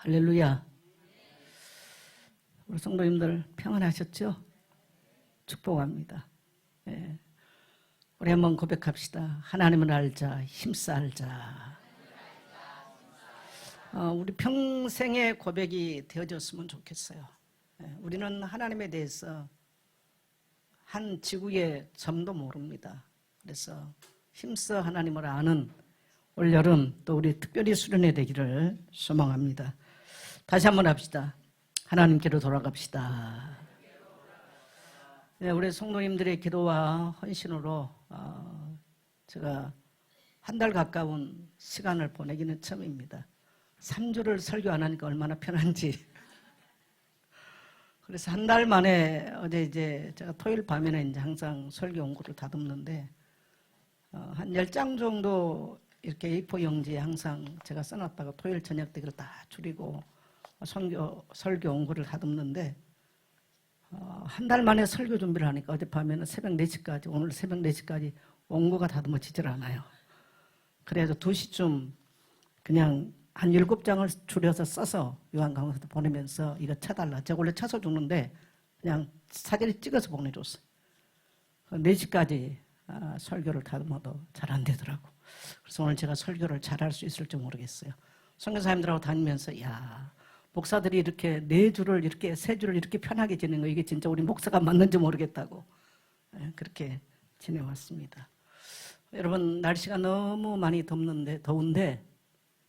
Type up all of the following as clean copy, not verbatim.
할렐루야. 우리 성도님들 평안하셨죠? 축복합니다. 예. 우리 한번 고백합시다. 하나님을 알자, 힘써 알자. 우리 평생의 고백이 되어졌으면 좋겠어요. 예. 우리는 하나님에 대해서 한 지구의 점도 모릅니다. 그래서 힘써 하나님을 아는 올여름 또 우리 특별히 수련회 되기를 소망합니다. 다시 한번 합시다. 하나님께로 돌아갑시다. 네, 우리 성도님들의 기도와 헌신으로 제가 한 달 가까운 시간을 보내기는 처음입니다. 3주를 설교 안 하니까 얼마나 편한지. 그래서 한 달 만에 어제 이제 제가 토요일 밤에는 이제 항상 설교 원고를 다듬는데 한 10장 정도 이렇게 A4 용지에 항상 제가 써놨다가 토요일 저녁 때 그걸 다 줄이고 설교 원고를 다듬는데 한 달 만에 설교 준비를 하니까 어젯밤에는 새벽 4시까지 오늘 새벽 4시까지 원고가 다듬어지질 않아요. 그래서 2시쯤 그냥 한 7장을 줄여서 써서 요한강사도 보내면서 이거 쳐달라. 제가 원래 쳐서 주는데 그냥 사진을 찍어서 보내줬어요. 4시까지 설교를 다듬어도 잘 안 되더라고. 그래서 오늘 제가 설교를 잘할 수 있을지 모르겠어요. 선교사님들하고 다니면서 야 목사들이 이렇게 4주를 이렇게 3주를 이렇게 편하게 지내는 거 이게 진짜 우리 목사가 맞는지 모르겠다고 그렇게 지내왔습니다. 여러분 날씨가 너무 많이 더운데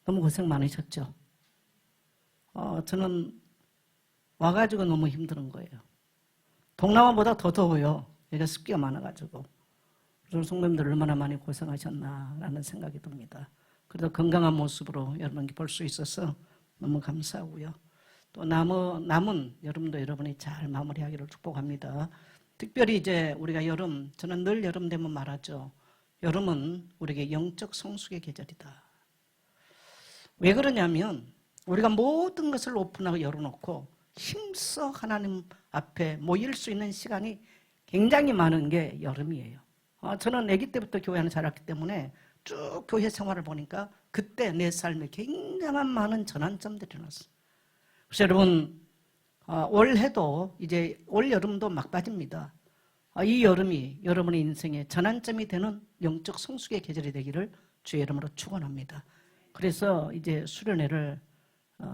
너무 고생 많으셨죠? 저는 와가지고 너무 힘든 거예요. 동남아보다 더 더워요. 여기가 습기가 많아가지고. 우리 성도님들 얼마나 많이 고생하셨나라는 생각이 듭니다. 그래도 건강한 모습으로 여러분께 볼 수 있어서 너무 감사하고요. 또 남은 여름도 여러분이 잘 마무리하기를 축복합니다. 특별히 이제 우리가 저는 늘 여름 되면 말하죠. 여름은 우리에게 영적 성숙의 계절이다. 왜 그러냐면 우리가 모든 것을 오픈하고 열어놓고 힘써 하나님 앞에 모일 수 있는 시간이 굉장히 많은 게 여름이에요. 저는 아기 때부터 교회 안에 자랐기 때문에 쭉 교회 생활을 보니까 그때 내 삶에 굉장한 많은 전환점들이 일어났어요. 그래서 여러분 올해도 이제 올 여름도 막바지입니다. 이 여름이 여러분의 인생의 전환점이 되는 영적 성숙의 계절이 되기를 주의 이름으로 축원합니다. 그래서 이제 수련회를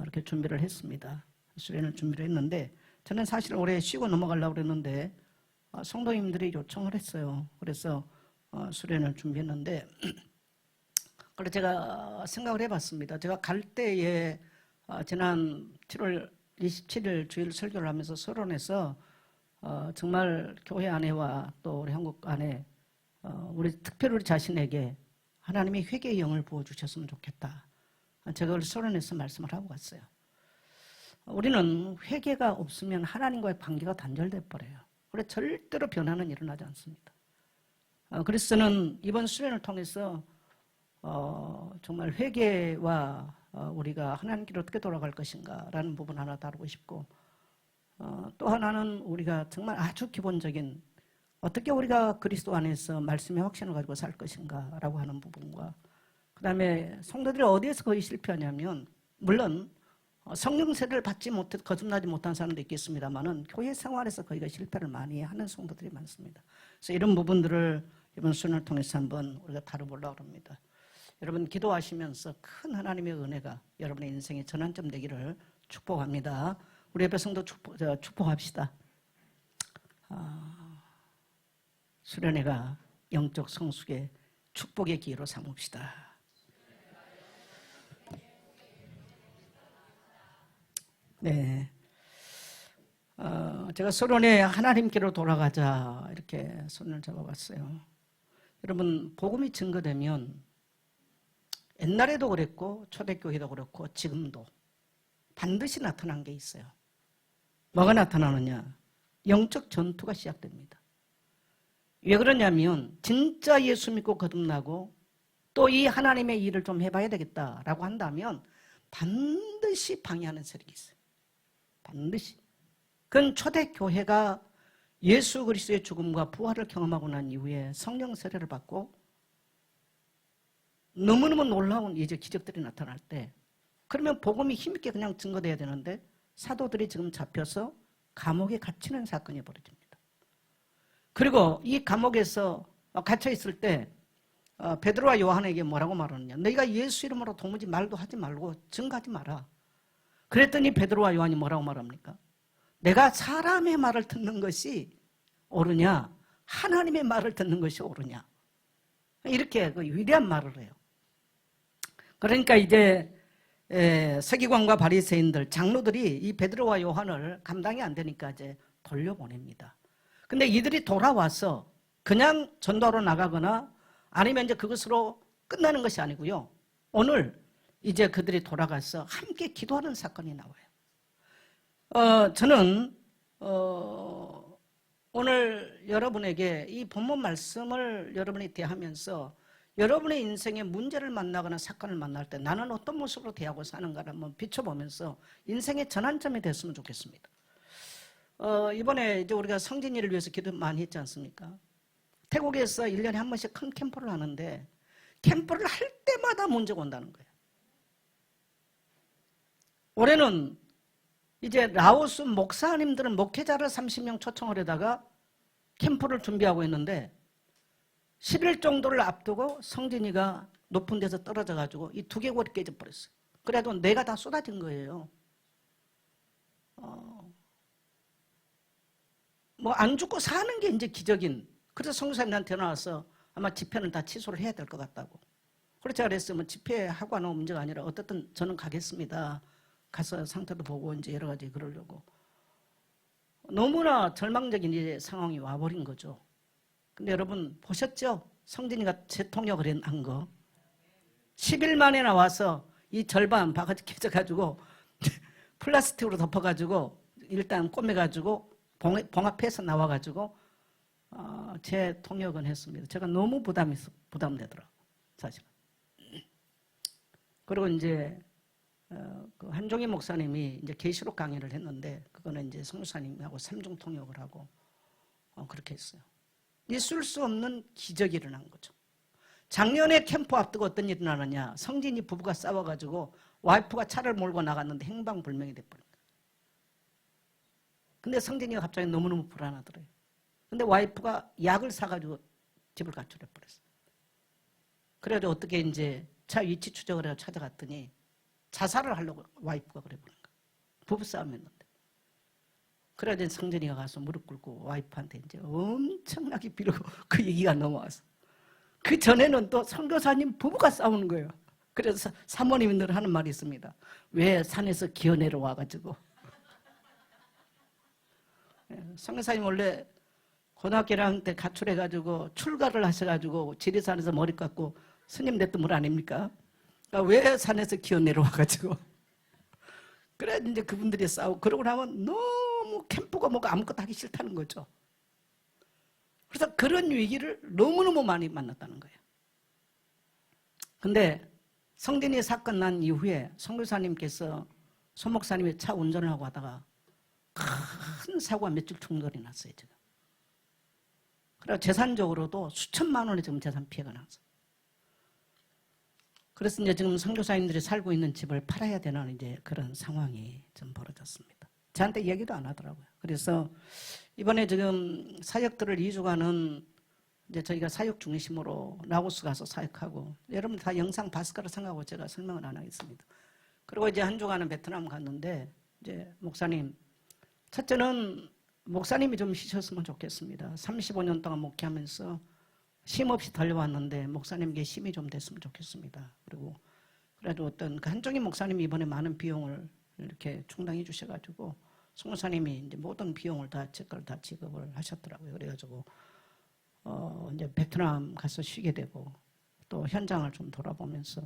이렇게 준비를 했습니다. 수련을 준비를 했는데 저는 사실 올해 쉬고 넘어가려고 그랬는데 성도님들이 요청을 했어요. 그래서 수련을 준비했는데 그래서 제가 생각을 해봤습니다. 제가 갈 때에 지난 7월 27일 주일 설교를 하면서 서론에서 정말 교회 안에와 또 우리 한국 안에 특별히 우리 자신에게 하나님이 회개의 영을 부어주셨으면 좋겠다. 제가 그걸 서론에서 말씀을 하고 갔어요. 우리는 회개가 없으면 하나님과의 관계가 단절돼 버려요. 그래서 절대로 변화는 일어나지 않습니다. 그래서 저는 이번 수련을 통해서 정말 회개와 우리가 하나님께로 어떻게 돌아갈 것인가라는 부분 하나 다루고 싶고 또 하나는 우리가 정말 아주 기본적인 어떻게 우리가 그리스도 안에서 말씀의 확신을 가지고 살 것인가라고 하는 부분과 그 다음에 성도들이 어디에서 거의 실패하냐면 물론 성령 세례를 받지 못해 거듭나지 못한 사람도 있겠습니다만은 교회 생활에서 거의가 실패를 많이 하는 성도들이 많습니다. 그래서 이런 부분들을 이번 수련을 통해서 한번 우리가 다뤄보려고 합니다. 여러분 기도하시면서 큰 하나님의 은혜가 여러분의 인생의 전환점 되기를 축복합니다. 우리 예배 성도 축복합시다. 수련회가 영적 성숙의 축복의 기회로 삼읍시다. 네, 제가 서론에 하나님께로 돌아가자 이렇게 손을 잡아봤어요. 여러분 복음이 증거되면 옛날에도 그랬고 초대교회도 그렇고 지금도 반드시 나타난 게 있어요. 뭐가 나타나느냐? 영적 전투가 시작됩니다. 왜 그러냐면 진짜 예수 믿고 거듭나고 또 이 하나님의 일을 좀 해봐야 되겠다라고 한다면 반드시 방해하는 세력이 있어요. 반드시. 그건 초대교회가 예수 그리스도의 죽음과 부활을 경험하고 난 이후에 성령 세례를 받고 너무너무 놀라운 이제 기적들이 나타날 때 그러면 복음이 힘있게 그냥 증거돼야 되는데 사도들이 지금 잡혀서 감옥에 갇히는 사건이 벌어집니다. 그리고 이 감옥에서 갇혀 있을 때 베드로와 요한에게 뭐라고 말하느냐. 너희가 예수 이름으로 도무지 말도 하지 말고 증거하지 마라. 그랬더니 베드로와 요한이 뭐라고 말합니까? 내가 사람의 말을 듣는 것이 옳으냐 하나님의 말을 듣는 것이 옳으냐. 이렇게 그 위대한 말을 해요. 그러니까 이제 서기관과 바리새인들 장로들이 이 베드로와 요한을 감당이 안 되니까 이제 돌려보냅니다. 근데 이들이 돌아와서 그냥 전도하러 나가거나 아니면 이제 그것으로 끝나는 것이 아니고요. 오늘 이제 그들이 돌아가서 함께 기도하는 사건이 나와요. 저는 오늘 여러분에게 이 본문 말씀을 여러분이 대하면서 여러분의 인생에 문제를 만나거나 사건을 만날 때 나는 어떤 모습으로 대하고 사는가를 한번 비춰보면서 인생의 전환점이 됐으면 좋겠습니다. 이번에 이제 우리가 성진이를 위해서 기도 많이 했지 않습니까? 태국에서 1년에 한 번씩 큰 캠프를 하는데 캠프를 할 때마다 문제가 온다는 거예요. 올해는 이제 라오스 목사님들은 목회자를 30명 초청을 해다가 캠프를 준비하고 있는데 10일 정도를 앞두고 성진이가 높은 데서 떨어져 가지고 이 두개골이 깨져버렸어요. 그래도 뇌가 다 쏟아진 거예요. 뭐 안 죽고 사는 게 이제 기적인. 그래서 성교사님한테 나와서 아마 집회는 다 취소를 해야 될 것 같다고. 그래서 제가 그랬어요. 뭐 집회하고 하는 문제가 아니라 어떻든 저는 가겠습니다. 가서 상태도 보고 이제 여러 가지 그러려고. 너무나 절망적인 이제 상황이 와버린 거죠. 근데 여러분 보셨죠? 성진이가 재통역을 한 거. 10일 만에 나와서 이 절반 바가지 깨져가지고 플라스틱으로 덮어가지고 일단 꼬매가지고 봉합해서 나와가지고 재통역은 했습니다. 제가 너무 부담되더라고요. 사실은. 그리고 이제 그 한종희 목사님이 이제 계시록 강의를 했는데 그거는 이제 성교사님하고 삼중 통역을 하고 그렇게 했어요. 있을 수 없는 기적이 일어난 거죠. 작년에 캠프 앞두고 어떤 일이 일어나느냐. 성진이 부부가 싸워가지고 와이프가 차를 몰고 나갔는데 행방불명이 돼버린 거예요. 근데 성진이가 갑자기 너무너무 불안하더래요. 근데 와이프가 약을 사가지고 집을 가출해버렸어요. 그래가지고 어떻게 이제 차 위치 추적을 해서 찾아갔더니 자살을 하려고 와이프가 그래 보는 거예요. 부부싸움 했는데. 그래가지고 성진이가 가서 무릎 꿇고 와이프한테 이제 엄청나게 비르고 그 얘기가 넘어와서. 그 전에는 또 선교사님 부부가 싸우는 거예요. 그래서 사모님이 늘 하는 말이 있습니다. 왜 산에서 기어 내려와가지고. 선교사님 원래 고등학교 1학년 때 가출해가지고 출가를 하셔가지고 지리산에서 머리 깎고 스님 냈던 분 아닙니까? 그러니까 왜 산에서 기어 내려와가지고. 그래 이제 그분들이 싸우고 그러고 나면 너무 캠프가 뭐가 아무것도 하기 싫다는 거죠. 그래서 그런 위기를 너무너무 많이 만났다는 거예요. 근데 성진이 사건 난 이후에 선교사님께서 소 목사님이 차 운전을 하고 하다가 큰 사고가 몇 줄 충돌이 났어요. 지금. 그래서 재산적으로도 수천만 원의 지금 재산 피해가 났어요. 그래서 이제 지금 선교사님들이 살고 있는 집을 팔아야 되는 이제 그런 상황이 좀 벌어졌습니다. 저한테 얘기도 안 하더라고요. 그래서 이번에 지금 사역들을 2주간은 이제 저희가 사역 중심으로 라오스 가서 사역하고 여러분 다 영상 봤을 거라 생각하고 제가 설명을 안 하겠습니다. 그리고 이제 한 주간은 베트남 갔는데 이제 목사님, 첫째는 목사님이 좀 쉬셨으면 좋겠습니다. 35년 동안 목회하면서 쉼 없이 달려왔는데 목사님께 힘이 좀 됐으면 좋겠습니다. 그리고 그래도 어떤 그 한종희 목사님이 이번에 많은 비용을 이렇게 충당해 주셔가지고 송사님이 이제 모든 비용을 다 제 걸 다 지급을 하셨더라고요. 그래가지고 이제 베트남 가서 쉬게 되고 또 현장을 좀 돌아보면서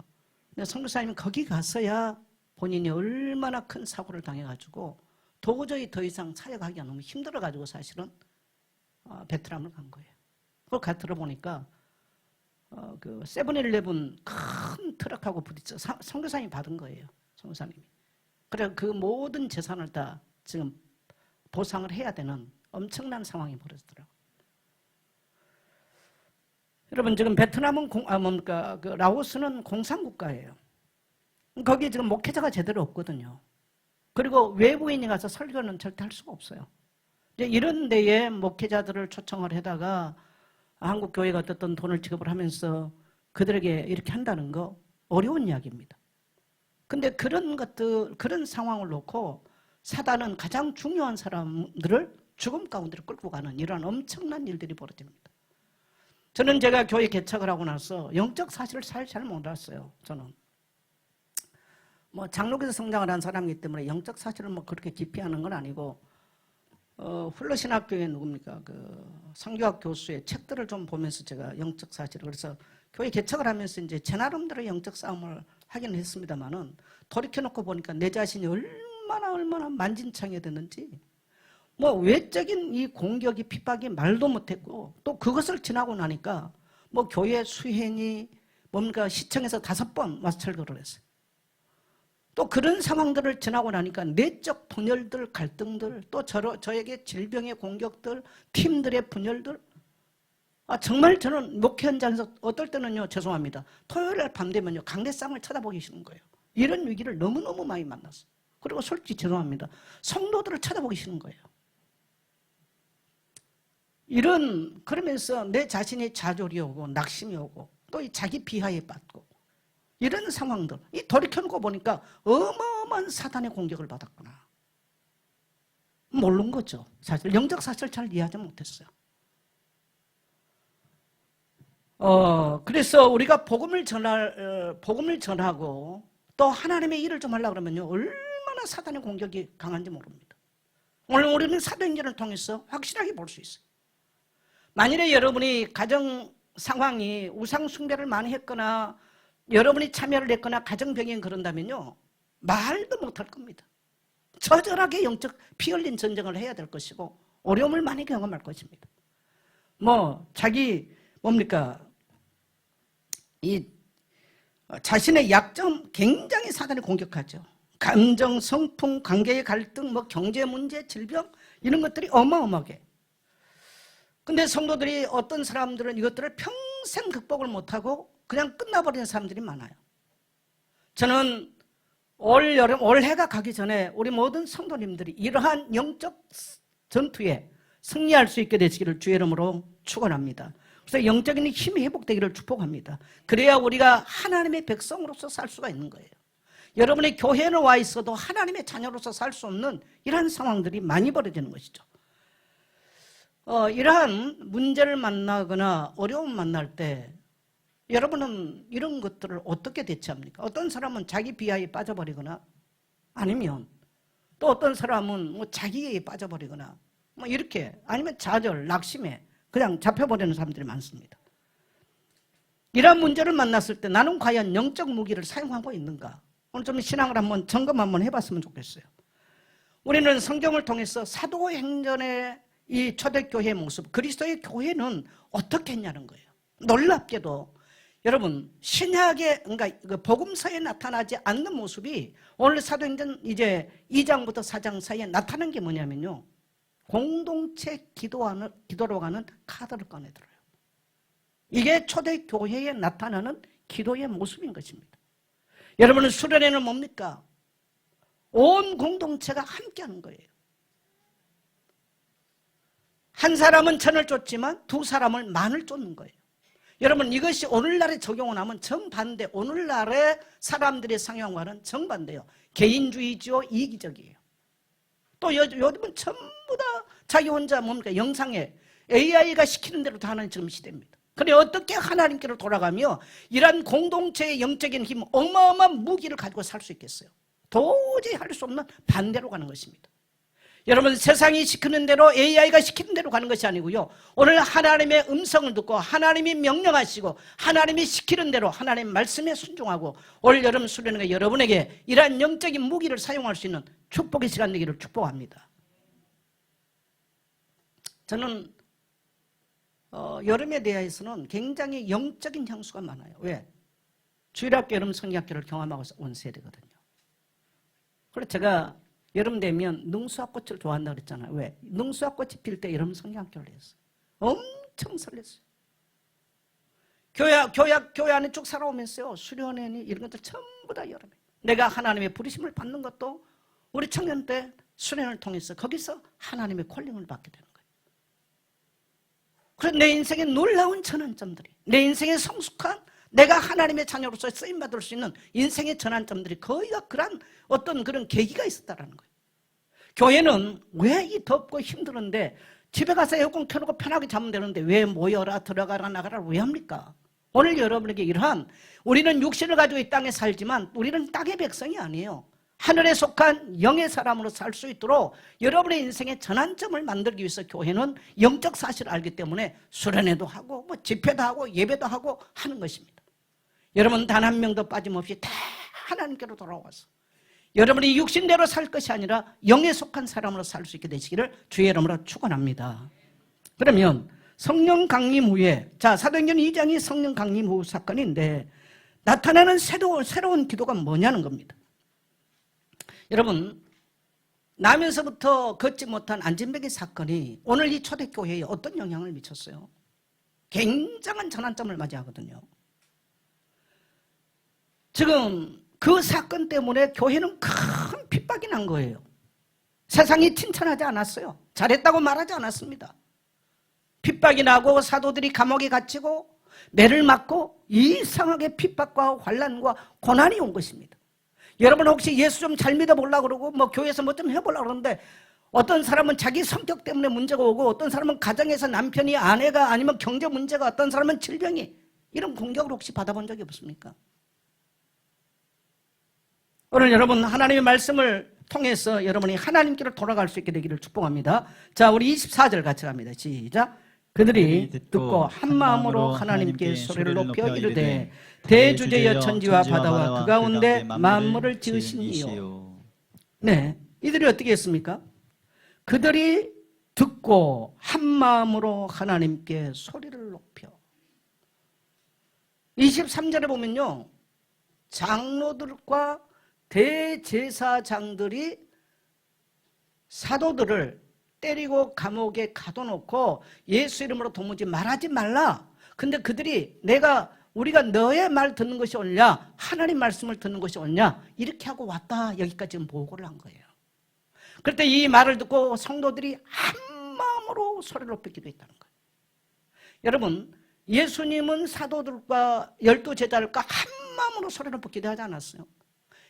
근데 성교사님이 거기 가서야 본인이 얼마나 큰 사고를 당해가지고 도저히 더 이상 사역하기가 너무 힘들어가지고 사실은 베트남을 간 거예요. 그걸 가 들어보니까 그 세븐일레븐 큰 트럭하고 부딪혀 선교사님이 받은 거예요. 선교사님이. 그래 그 모든 재산을 다 지금 보상을 해야 되는 엄청난 상황이 벌어지더라고요. 여러분 지금 베트남은 그 라오스는 공산국가예요. 거기 지금 목회자가 제대로 없거든요. 그리고 외부인이 가서 설교는 절대 할 수가 없어요. 이제 이런 데에 목회자들을 초청을 해다가 한국 교회가 어떤 돈을 지급을 하면서 그들에게 이렇게 한다는 거 어려운 이야기입니다. 근데 그런 것들, 그런 상황을 놓고 사단은 가장 중요한 사람들을 죽음 가운데로 끌고 가는 이러한 엄청난 일들이 벌어집니다. 저는 제가 교회 개척을 하고 나서 영적 사실을 잘 몰랐어요. 저는 뭐 장로교에서 성장을 한 사람이기 때문에 영적 사실을 뭐 그렇게 깊이 하는 건 아니고 훌러신학교에 누굽니까 그 성교학 교수의 책들을 좀 보면서 제가 영적 사실을 그래서 교회 개척을 하면서 이제 제 나름대로 영적 싸움을 하긴 했습니다만은 돌이켜놓고 보니까 내 자신이 얼마나 만진창이 됐는지 뭐 외적인 이 공격이 핍박이 말도 못했고 또 그것을 지나고 나니까 뭐 교회 수행이 뭡니까 시청에서 5번 와서 철거를 했어요. 또 그런 상황들을 지나고 나니까 내적 분열들, 갈등들, 또 저에게 질병의 공격들, 팀들의 분열들. 정말 저는 목회 현장에서 어떨 때는요, 죄송합니다. 토요일 밤 되면요, 강대상을 쳐다보기 싫은 거예요. 이런 위기를 너무너무 많이 만났어요. 그리고 솔직히 죄송합니다. 성도들을 쳐다보기 싫은 거예요. 그러면서 내 자신이 좌절이 오고, 낙심이 오고, 또 이 자기 비하에 빠지고, 이런 상황들, 이 돌이켜놓고 보니까 어마어마한 사단의 공격을 받았구나. 모르는 거죠. 사실 영적 사실을 잘 이해하지 못했어요. 그래서 우리가 복음을 전하고 또 하나님의 일을 좀 하려고 그러면요, 얼마나 사단의 공격이 강한지 모릅니다. 오늘 우리는 사도행전을 통해서 확실하게 볼 수 있어요. 만일에 여러분이 가정 상황이 우상 숭배를 많이 했거나 여러분이 참여를 했거나 가정병이 그런다면요, 말도 못할 겁니다. 처절하게 영적 피 흘린 전쟁을 해야 될 것이고 어려움을 많이 경험할 것입니다. 이 자신의 약점 굉장히 사단이 공격하죠. 감정, 성품, 관계의 갈등, 경제 문제, 질병 이런 것들이 어마어마하게. 근데 성도들이 어떤 사람들은 이것들을 평생 극복을 못하고 그냥 끝나버리는 사람들이 많아요. 저는 올해가 가기 전에 우리 모든 성도님들이 이러한 영적 전투에 승리할 수 있게 되시기를 주의 이름으로 축원합니다. 그래서 영적인 힘이 회복되기를 축복합니다. 그래야 우리가 하나님의 백성으로서 살 수가 있는 거예요. 여러분이 교회에 와 있어도 하나님의 자녀로서 살 수 없는 이러한 상황들이 많이 벌어지는 것이죠. 이러한 문제를 만나거나 어려움 만날 때 여러분은 이런 것들을 어떻게 대처합니까? 어떤 사람은 자기 비하에 빠져버리거나 아니면 또 어떤 사람은 자기에 빠져버리거나 이렇게 아니면 좌절, 낙심에 그냥 잡혀버리는 사람들이 많습니다. 이러한 문제를 만났을 때 나는 과연 영적 무기를 사용하고 있는가? 오늘 좀 신앙을 한번 점검 한번 해봤으면 좋겠어요. 우리는 성경을 통해서 사도행전의 이 초대교회의 모습, 그리스도의 교회는 어떻게 했냐는 거예요. 놀랍게도 여러분 신약의 그러니까 복음서에 나타나지 않는 모습이 오늘 사도행전 이제 2장부터 4장 사이에 나타난 게 뭐냐면요, 공동체 기도로 가는 카드를 꺼내들어요. 이게 초대교회에 나타나는 기도의 모습인 것입니다. 여러분은 수련회는 뭡니까? 온 공동체가 함께하는 거예요. 한 사람은 천을 쫓지만 두 사람을 만을 쫓는 거예요. 여러분 이것이 오늘날에 적용을 하면 정반대, 오늘날의 사람들의 상황과는 정반대예요. 개인주의죠, 이기적이에요. 또 요즘은 전부 다 자기 혼자 영상에 AI가 시키는 대로 다 하는 지금 시대입니다. 그래 어떻게 하나님께로 돌아가며 이러한 공동체의 영적인 힘, 어마어마한 무기를 가지고 살 수 있겠어요? 도저히 할 수 없는 반대로 가는 것입니다. 여러분 세상이 시키는 대로 AI가 시키는 대로 가는 것이 아니고요, 오늘 하나님의 음성을 듣고 하나님이 명령하시고 하나님이 시키는 대로 하나님 말씀에 순종하고 올 여름 수련회가 여러분에게 이러한 영적인 무기를 사용할 수 있는 축복의 시간 되기를 축복합니다. 저는 여름에 대해서는 굉장히 영적인 향수가 많아요. 왜? 주일학교, 여름 성경학교를 경험하고 온 세대거든요. 그래서 제가 여름 되면 능수화꽃을 좋아한다고 그랬잖아요. 왜? 능수화꽃이 필 때 여름 성경학교를 했어요. 엄청 설렜어요. 교회 안에 쭉 살아오면서요, 수련회니 이런 것들 전부 다 여름에 내가 하나님의 부르심을 받는 것도 우리 청년 때 수련을 통해서 거기서 하나님의 콜링을 받게 되는 거예요. 그래서 내 인생의 놀라운 전환점들이, 내 인생의 성숙한 내가 하나님의 자녀로서 쓰임받을 수 있는 인생의 전환점들이 거의가 그런 어떤 그런 계기가 있었다는 거예요. 교회는 왜 이 덥고 힘드는데 집에 가서 에어컨 켜놓고 편하게 자면 되는데 왜 모여라 들어가라 나가라 왜 합니까? 오늘 여러분에게 이러한 우리는 육신을 가지고 이 땅에 살지만 우리는 땅의 백성이 아니에요. 하늘에 속한 영의 사람으로 살 수 있도록 여러분의 인생의 전환점을 만들기 위해서 교회는 영적 사실을 알기 때문에 수련회도 하고 뭐 집회도 하고 예배도 하고 하는 것입니다. 여러분 단 한 명도 빠짐없이 다 하나님께로 돌아와서 여러분이 육신대로 살 것이 아니라 영에 속한 사람으로 살 수 있게 되시기를 주의 이름으로 축원합니다. 그러면 성령 강림 후에, 자, 사도행전 2장이 성령 강림 후 사건인데 나타나는 새로운 기도가 뭐냐는 겁니다. 여러분, 나면서부터 걷지 못한 안진뱅이 사건이 오늘 이 초대교회에 어떤 영향을 미쳤어요? 굉장한 전환점을 맞이하거든요. 지금 그 사건 때문에 교회는 큰 핍박이 난 거예요. 세상이 칭찬하지 않았어요. 잘했다고 말하지 않았습니다. 핍박이 나고 사도들이 감옥에 갇히고 매를 맞고 이상하게 핍박과 환난과 고난이 온 것입니다. 여러분 혹시 예수 좀 잘 믿어보려고 그러고 뭐 교회에서 뭐 좀 해보려고 그러는데 어떤 사람은 자기 성격 때문에 문제가 오고 어떤 사람은 가정에서 남편이 아내가 아니면 경제 문제가 어떤 사람은 질병이 이런 공격을 혹시 받아본 적이 없습니까? 오늘 여러분 하나님의 말씀을 통해서 여러분이 하나님께로 돌아갈 수 있게 되기를 축복합니다. 자, 우리 24절 같이 갑니다. 시작. 그들이 듣고 한 마음으로 하나님께 소리를 높여 이르되 대주제여 천지와 바다와 그 가운데 만물을 지으신 이요. 네, 이들이 어떻게 했습니까? 그들이 듣고 한 마음으로 하나님께 소리를 높여. 23절에 보면요, 장로들과 대제사장들이 사도들을 때리고 감옥에 가둬놓고 예수 이름으로 도무지 말하지 말라. 근데 그들이 우리가 너의 말 듣는 것이 옳냐, 하나님 말씀을 듣는 것이 옳냐, 이렇게 하고 왔다. 여기까지 지금 보고를 한 거예요. 그때 이 말을 듣고 성도들이 한 마음으로 소리를 높여 기도했다는 거예요. 여러분, 예수님은 사도들과 12제자들과 한 마음으로 소리를 높여 기도하지 않았어요.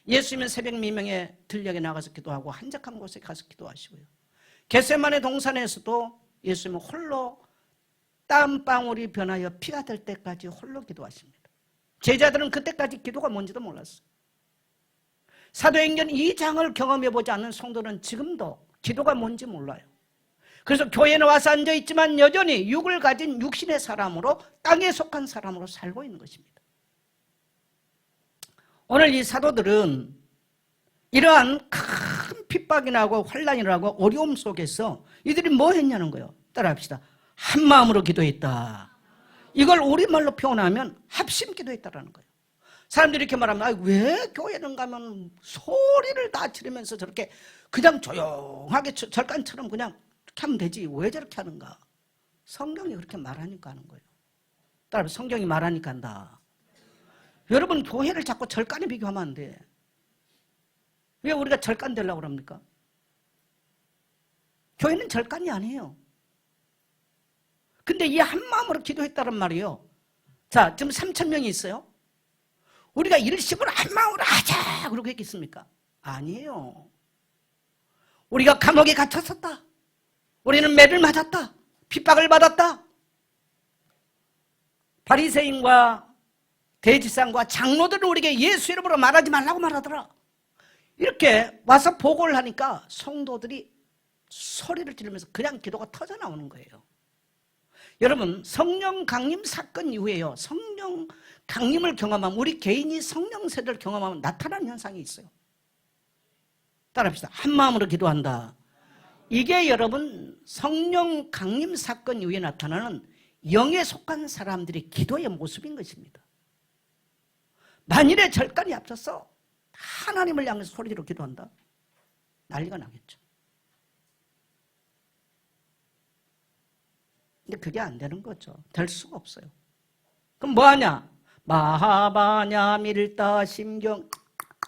예수님은 새벽 미명에 들녘에 나가서 기도하고 한적한 곳에 가서 기도하시고요. 겟세마네 동산에서도 예수님은 홀로 땀방울이 변하여 피가 될 때까지 홀로 기도하십니다. 제자들은 그때까지 기도가 뭔지도 몰랐어요. 사도행전 2장을 경험해보지 않는 성도는 지금도 기도가 뭔지 몰라요. 그래서 교회에 와서 앉아있지만 여전히 육을 가진 육신의 사람으로 땅에 속한 사람으로 살고 있는 것입니다. 오늘 이 사도들은 이러한 큰 핍박이 나고 환난이 나고 어려움 속에서 이들이 뭐 했냐는 거예요. 따라합시다. 한 마음으로 기도했다. 이걸 우리말로 표현하면 합심 기도했다라는 거예요. 사람들이 이렇게 말하면 왜 교회는 가면 소리를 다 지르면서 저렇게 그냥 조용하게 절간처럼 그냥 이렇게 하면 되지 왜 저렇게 하는가? 성경이 그렇게 말하니까 하는 거예요. 따라합시다. 성경이 말하니까 한다. 여러분 교회를 자꾸 절간에 비교하면 안 돼. 왜 우리가 절간 되려고 그럽니까? 교회는 절간이 아니에요. 근데 이 한 마음으로 기도했다는 말이에요. 자, 지금 3,000명이 있어요. 우리가 일심으로 한 마음으로 하자 그러고 했겠습니까? 아니에요. 우리가 감옥에 갇혔었다. 우리는 매를 맞았다. 핍박을 받았다. 바리새인과 대지상과 장로들은 우리에게 예수 이름으로 말하지 말라고 말하더라. 이렇게 와서 보고를 하니까 성도들이 소리를 지르면서 그냥 기도가 터져 나오는 거예요. 여러분, 성령 강림 사건 이후에요, 성령 강림을 경험하면 우리 개인이 성령 세대를 경험하면 나타나는 현상이 있어요. 따라합시다. 한 마음으로 기도한다. 이게 여러분 성령 강림 사건 이후에 나타나는 영에 속한 사람들의 기도의 모습인 것입니다. 만일에 절간이 앞서서 하나님을 향해서 소리로 기도한다? 난리가 나겠죠. 근데 그게 안 되는 거죠. 될 수가 없어요. 그럼 뭐 하냐? 마하바냐 밀다 심경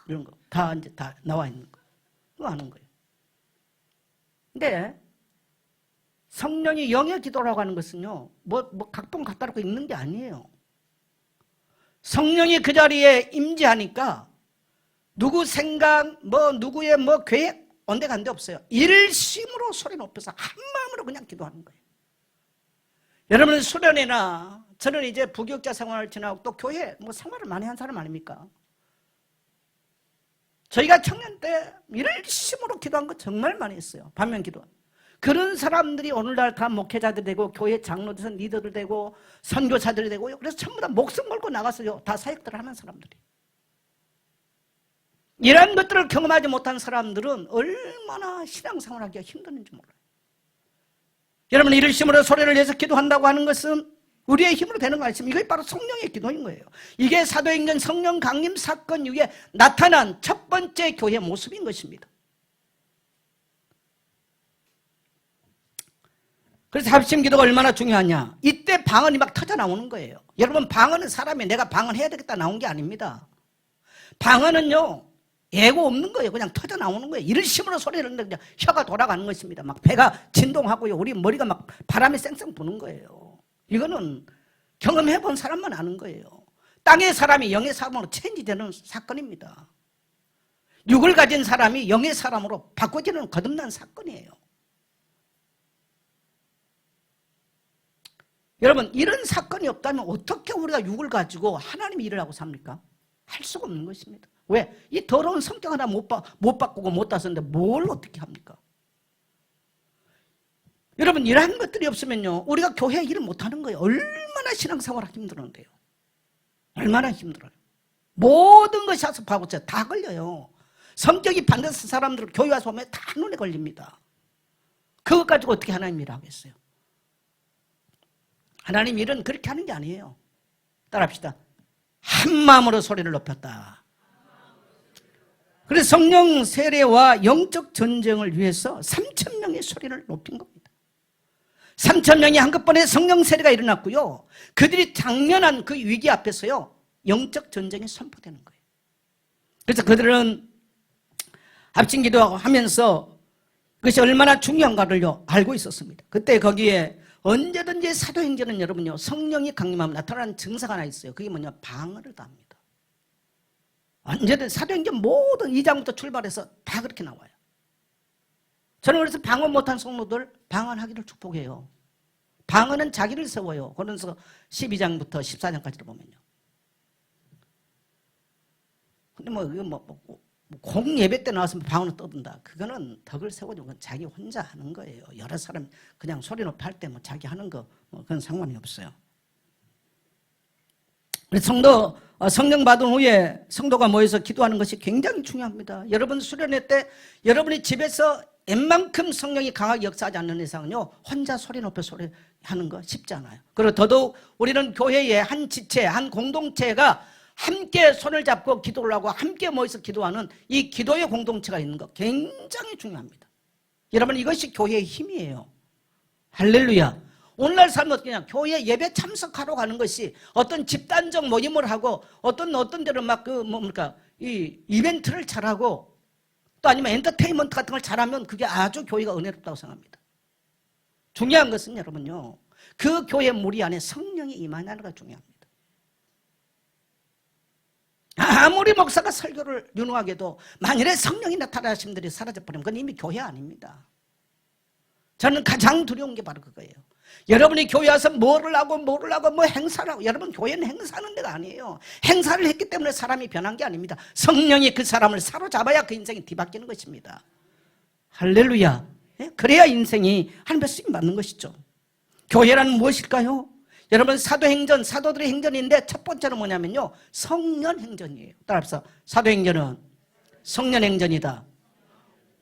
이런 거. 다 이제 다 나와 있는 거예요. 그거 하는 거예요. 근데 성령이 영의 기도라고 하는 것은요, 각본 갖다 놓고 읽는 게 아니에요. 성령이 그 자리에 임재하니까 누구 생각, 누구의 계획, 온데간데 없어요. 일심으로 소리 높여서 한 마음으로 그냥 기도하는 거예요. 여러분, 수련회나 저는 이제 부교육자 생활을 지나고 또 교회 생활을 많이 한 사람 아닙니까? 저희가 청년 때 일심으로 기도한 거 정말 많이 했어요. 반면 기도. 그런 사람들이 오늘날 다 목회자들 되고 교회 장로들, 리더들 되고 선교사들이 되고요. 그래서 전부 다 목숨 걸고 나가서요. 다 사역들을 하는 사람들이. 이런 것들을 경험하지 못한 사람들은 얼마나 신앙생활하기가 힘드는지 몰라요. 여러분, 일심으로 소리를 내서 기도한다고 하는 것은 우리의 힘으로 되는 거 아니십니까? 이게 바로 성령의 기도인 거예요. 이게 사도행전 성령 강림 사건 이후에 나타난 첫 번째 교회 모습인 것입니다. 그래서 합심 기도가 얼마나 중요하냐. 이때 방언이 막 터져 나오는 거예요. 여러분, 방언은 사람이 내가 방언해야 되겠다 나온 게 아닙니다. 방언은요, 예고 없는 거예요. 그냥 터져 나오는 거예요. 일심으로 소리를 내는데 혀가 돌아가는 것입니다. 막 배가 진동하고요. 우리 머리가 막 바람이 쌩쌩 부는 거예요. 이거는 경험해 본 사람만 아는 거예요. 땅의 사람이 영의 사람으로 체인지되는 사건입니다. 육을 가진 사람이 영의 사람으로 바꿔지는 거듭난 사건이에요. 여러분, 이런 사건이 없다면 어떻게 우리가 육을 가지고 하나님 일을 하고 삽니까? 할 수가 없는 것입니다. 왜? 이 더러운 성격 하나 못 바꾸고 못 다스는데 뭘 어떻게 합니까? 여러분, 이러한 것들이 없으면요, 우리가 교회 일을 못하는 거예요. 얼마나 신앙생활하기 힘들었는데요. 얼마나 힘들어요. 모든 것이 하습하고 다 걸려요. 성격이 반대서 사람들 교회 와서 오면 다 눈에 걸립니다. 그것 가지고 어떻게 하나님 일을 하겠어요? 하나님 일은 그렇게 하는 게 아니에요. 따라합시다. 한 마음으로 소리를 높였다. 그래서 성령 세례와 영적 전쟁을 위해서 3,000명의 소리를 높인 겁니다. 3,000명이 한꺼번에 성령 세례가 일어났고요. 그들이 당면한 그 위기 앞에서요, 영적 전쟁이 선포되는 거예요. 그래서 그들은 합심 기도하면서 그것이 얼마나 중요한가를 알고 있었습니다. 그때 거기에 언제든지 사도행전은 여러분요, 성령이 강림하면 나타나는 증사가 하나 있어요. 그게 뭐냐? 방언을 다 합니다. 언제든 사도행전 모든 2장부터 출발해서 다 그렇게 나와요. 저는 그래서 방언 못한 성도들 방언하기를 축복해요. 방언은 자기를 세워요. 그러면서 12장부터 14장까지를 보면요. 근데 공 예배 때 나와서 방언을 떠든다. 그거는 덕을 세워주고 자기 혼자 하는 거예요. 여러 사람 그냥 소리 높이 할 때 자기 하는 거 그건 상관이 없어요. 성도 성령 받은 후에 성도가 모여서 기도하는 것이 굉장히 중요합니다. 여러분 수련회 때 여러분이 집에서 웬만큼 성령이 강하게 역사하지 않는 이상은요, 혼자 소리 높여 소리하는 거 쉽지 않아요. 그리고 더더욱 우리는 교회의 한 지체, 한 공동체가 함께 손을 잡고 기도를 하고 함께 모여서 기도하는 이 기도의 공동체가 있는 거 굉장히 중요합니다. 여러분, 이것이 교회의 힘이에요. 할렐루야. 오늘날 삶은 어떻게 냐, 교회 예배 참석하러 가는 것이 어떤 집단적 모임을 하고 어떤 데는 막 이 이벤트를 잘하고 또 아니면 엔터테인먼트 같은 걸 잘하면 그게 아주 교회가 은혜롭다고 생각합니다. 중요한 것은 여러분요, 그 교회 무리 안에 성령이 임하냐가 중요합니다. 아무리 목사가 설교를 유능하게도 만일에 성령이 나타나신 분들이 사라져버리면 그건 이미 교회 아닙니다. 저는 가장 두려운 게 바로 그거예요. 여러분이 교회 와서 뭐를 하고 행사를 하고, 여러분 교회는 행사하는 데가 아니에요. 행사를 했기 때문에 사람이 변한 게 아닙니다. 성령이 그 사람을 사로잡아야 그 인생이 뒤바뀌는 것입니다. 할렐루야. 그래야 인생이 하나님의 쓰임 받는 것이죠. 교회란 무엇일까요? 여러분, 사도행전, 사도들의 행전인데 첫 번째는 뭐냐면요, 성년행전이에요. 따라서 사도행전은 성년행전이다.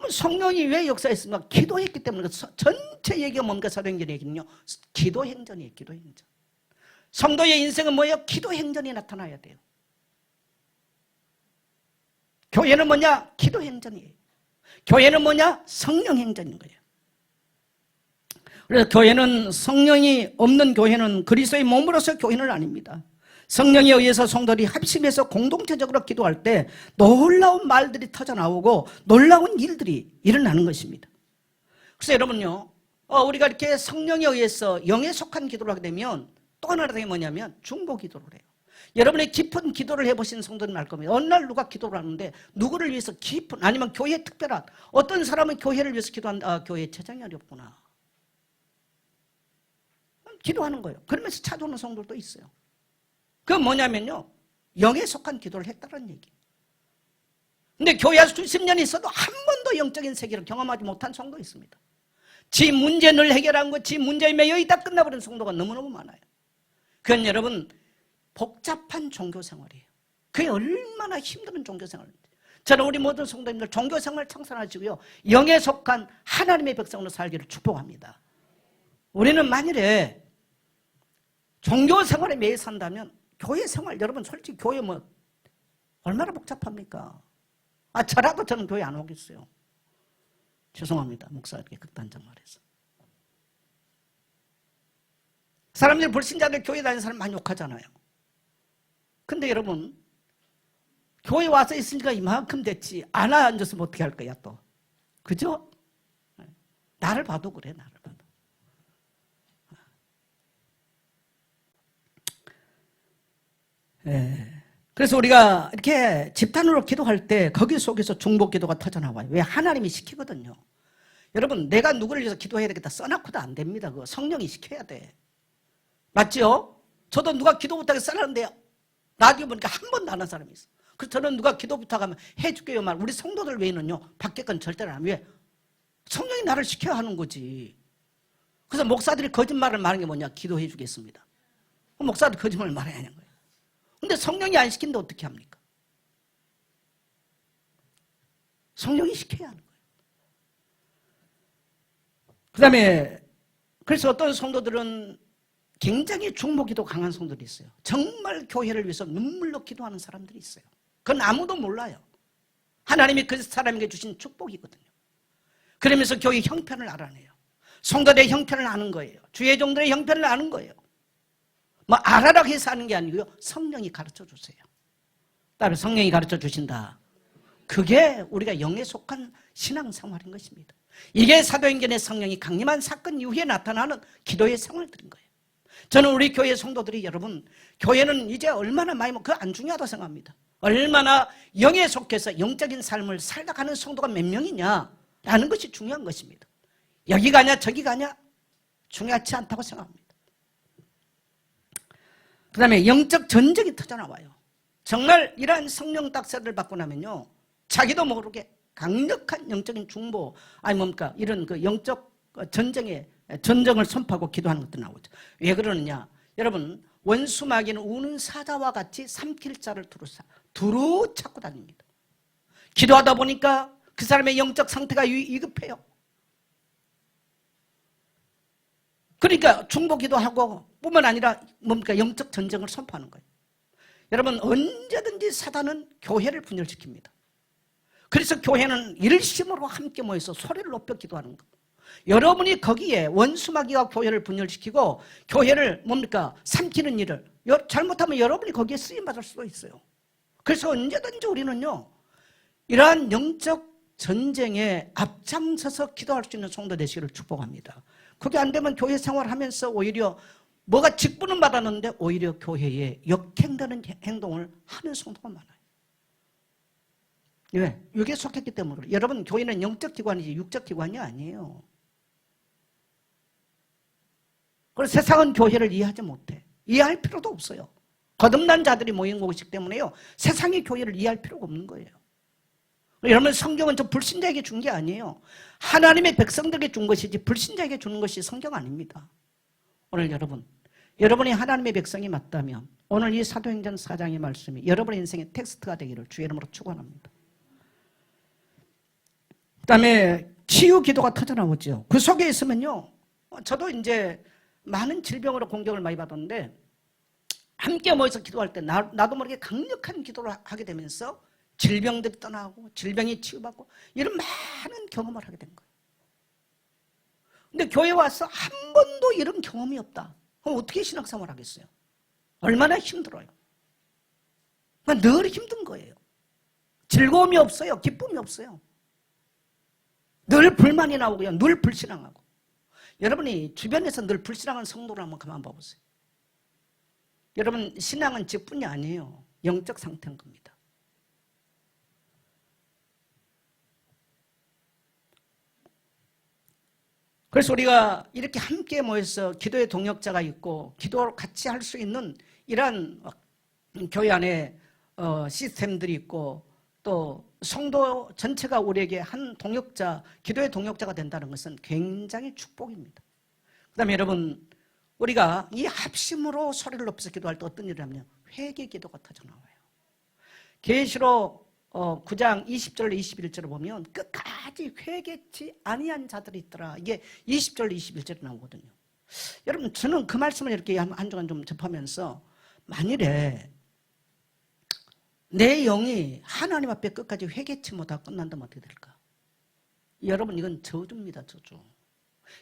성령이 왜 역사했습니까? 기도했기 때문에. 전체 얘기가 뭡니까? 사도행전 얘기는요, 기도행전이에요. 기도행전. 성도의 인생은 뭐예요? 기도행전이 나타나야 돼요. 교회는 뭐냐? 기도행전이에요. 교회는 뭐냐? 성령행전인 거예요. 그래서 교회는, 성령이 없는 교회는 그리스도의 몸으로서 교회는 아닙니다. 성령에 의해서 성도들이 합심해서 공동체적으로 기도할 때 놀라운 말들이 터져나오고 놀라운 일들이 일어나는 것입니다. 그래서 여러분요, 우리가 이렇게 성령에 의해서 영에 속한 기도를 하게 되면 또 하나가 뭐냐면 중보 기도를 해요. 여러분의 깊은 기도를 해보신 성도는 알 겁니다. 어느 날 누가 기도를 하는데 누구를 위해서 깊은, 아니면 교회 특별한, 어떤 사람은 교회를 위해서 기도한다. 교회 재정이 어렵구나. 기도하는 거예요. 그러면서 찾아오는 성도도 있어요. 그건 뭐냐면요, 영에 속한 기도를 했다는 얘기예요. 근데 교회에서 수십 년이 있어도 한 번도 영적인 세계를 경험하지 못한 성도 있습니다. 지 문제를 해결한 것, 지 문제에 매여 있다 끝나버린 성도가 너무너무 많아요. 그건 여러분 복잡한 종교생활이에요. 그게 얼마나 힘든 종교생활인지. 저는 우리 모든 성도님들 종교생활 청산하시고요, 영에 속한 하나님의 백성으로 살기를 축복합니다. 우리는 만일에 종교생활에 매여 산다면 교회 생활, 여러분 솔직히 교회 뭐 얼마나 복잡합니까? 저라도 저는 교회 안 오겠어요. 죄송합니다, 목사에게 극단적 말해서. 사람들이 불신자들 교회 다니는 사람 많이 욕하잖아요. 근데 여러분 교회 와서 있으니까 이만큼 됐지, 안 앉았으면 어떻게 할 거야 또, 그죠? 나를 봐도 그래, 나를 봐도. 그래서 우리가 이렇게 집단으로 기도할 때 거기 속에서 중보 기도가 터져나와요. 왜? 하나님이 시키거든요. 여러분 내가 누구를 위해서 기도해야 되겠다 써놓고도 안 됩니다. 그거 성령이 시켜야 돼. 맞죠? 저도 누가 기도 부탁해 써놨는데 나중에 보니까 한 번도 안 한 사람이 있어. 그래서 저는 누가 기도 부탁하면 해줄게요 말, 우리 성도들 외에는요 밖에 건 절대로 안 해. 왜? 성령이 나를 시켜야 하는 거지. 그래서 목사들이 거짓말을 말하는 게 뭐냐, 기도해 주겠습니다. 목사들이 거짓말을 말해야 하는 거예요. 근데 성령이 안 시킨데 어떻게 합니까? 성령이 시켜야 하는 거예요. 그 다음에 그래서 어떤 성도들은 굉장히 중보기도 강한 성도들이 있어요. 정말 교회를 위해서 눈물로 기도하는 사람들이 있어요. 그건 아무도 몰라요. 하나님이 그 사람에게 주신 축복이거든요. 그러면서 교회 형편을 알아내요. 성도들의 형편을 아는 거예요. 주의 종들의 형편을 아는 거예요. 뭐 알아라 해서 하는 게 아니고요, 성령이 가르쳐 주세요. 따로 성령이 가르쳐 주신다. 그게 우리가 영에 속한 신앙생활인 것입니다. 이게 사도행전의 성령이 강림한 사건 이후에 나타나는 기도의 생활들인 거예요. 저는 우리 교회 성도들이, 여러분 교회는 이제 얼마나 많이, 그거 안 중요하다고 생각합니다. 얼마나 영에 속해서 영적인 삶을 살다 가는 성도가 몇 명이냐라는 것이 중요한 것입니다. 여기 가냐 저기 가냐 중요하지 않다고 생각합니다. 그 다음에 영적 전쟁이 터져나와요. 정말 이러한 성령 딱새를 받고 나면요, 자기도 모르게 강력한 영적인 중보, 아니 뭡니까, 이런 그 영적 전쟁을 선포하고 기도하는 것도 나오죠. 왜 그러느냐, 여러분 원수 마귀는 우는 사자와 같이 삼킬 자를 두루 찾고 다닙니다. 기도하다 보니까 그 사람의 영적 상태가 위급해요. 그러니까 중보 기도하고 뿐만 아니라 뭡니까, 영적 전쟁을 선포하는 거예요. 여러분 언제든지 사단은 교회를 분열시킵니다. 그래서 교회는 일심으로 함께 모여서 소리를 높여 기도하는 거. 여러분이 거기에 원수마귀가 교회를 분열시키고 교회를 뭡니까, 삼키는 일을 잘못하면 여러분이 거기에 쓰임받을 수도 있어요. 그래서 언제든지 우리는요, 이러한 영적 전쟁에 앞장서서 기도할 수 있는 성도 되시기를 축복합니다. 그게 안 되면 교회 생활하면서 오히려 뭐가 직분은 받았는데 오히려 교회에 역행되는 행동을 하는 성도가 많아요. 왜? 육에 속했기 때문에 그래요. 여러분 교회는 영적 기관이지 육적 기관이 아니에요. 그래서 세상은 교회를 이해하지 못해. 이해할 필요도 없어요. 거듭난 자들이 모인 곳이기 때문에요, 세상이 교회를 이해할 필요가 없는 거예요. 여러분 성경은 저 불신자에게 준 게 아니에요. 하나님의 백성들에게 준 것이지 불신자에게 주는 것이 성경 아닙니다. 오늘 여러분이 하나님의 백성이 맞다면 오늘 이 사도행전 4장의 말씀이 여러분의 인생의 텍스트가 되기를 주의 이름으로 축원합니다. 그 다음에 치유 기도가 터져나오죠. 그 속에 있으면요, 저도 이제 많은 질병으로 공격을 많이 받았는데 함께 모여서 기도할 때 나도 모르게 강력한 기도를 하게 되면서 질병들이 떠나고 질병이 치유받고 이런 많은 경험을 하게 된 거예요. 근데 교회 와서 한 번도 이런 경험이 없다. 그럼 어떻게 신앙생활 하겠어요? 얼마나 힘들어요. 그러니까 늘 힘든 거예요. 즐거움이 없어요. 기쁨이 없어요. 늘 불만이 나오고요. 늘 불신앙하고. 여러분이 주변에서 늘 불신앙한 성도를 한번 가만 봐보세요. 여러분, 신앙은 직분이 아니에요. 영적 상태인 겁니다. 그래서 우리가 이렇게 함께 모여서 기도의 동역자가 있고 기도를 같이 할 수 있는 이러한 교회 안에 시스템들이 있고 또 성도 전체가 우리에게 한 동역자, 기도의 동역자가 된다는 것은 굉장히 축복입니다. 그 다음에 여러분, 우리가 이 합심으로 소리를 높여서 기도할 때 어떤 일을 하면요, 회개 기도가 터져나와요. 계시록 9장 20절 21절을 보면 끝까지 회개치 아니한 자들이 있더라. 이게 20절 21절에 나오거든요. 여러분, 저는 그 말씀을 이렇게 한 주간 좀 접하면서 만일에 내 영이 하나님 앞에 끝까지 회개치 못하고 끝난다면 어떻게 될까? 여러분, 이건 저주입니다. 저주.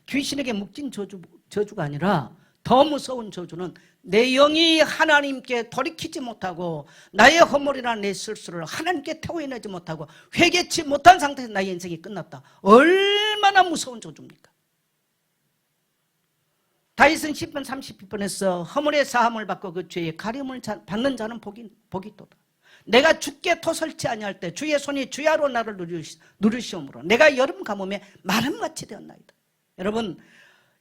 귀신에게 묶인 저주가 아니라 더 무서운 저주는 내 영이 하나님께 돌이키지 못하고 나의 허물이나 내 실수를 하나님께 토해내지 못하고 회개치 못한 상태에서 나의 인생이 끝났다. 얼마나 무서운 저주입니까? 다윗은 10편 30편에서 허물의 사함을 받고 그 죄의 가림을 받는 자는 복이 있도다. 내가 주께 토설치 아니할 때 주의 손이 주야로 나를 누르시오므로 내가 여름 가뭄에 마름같이 되었나이다. 여러분,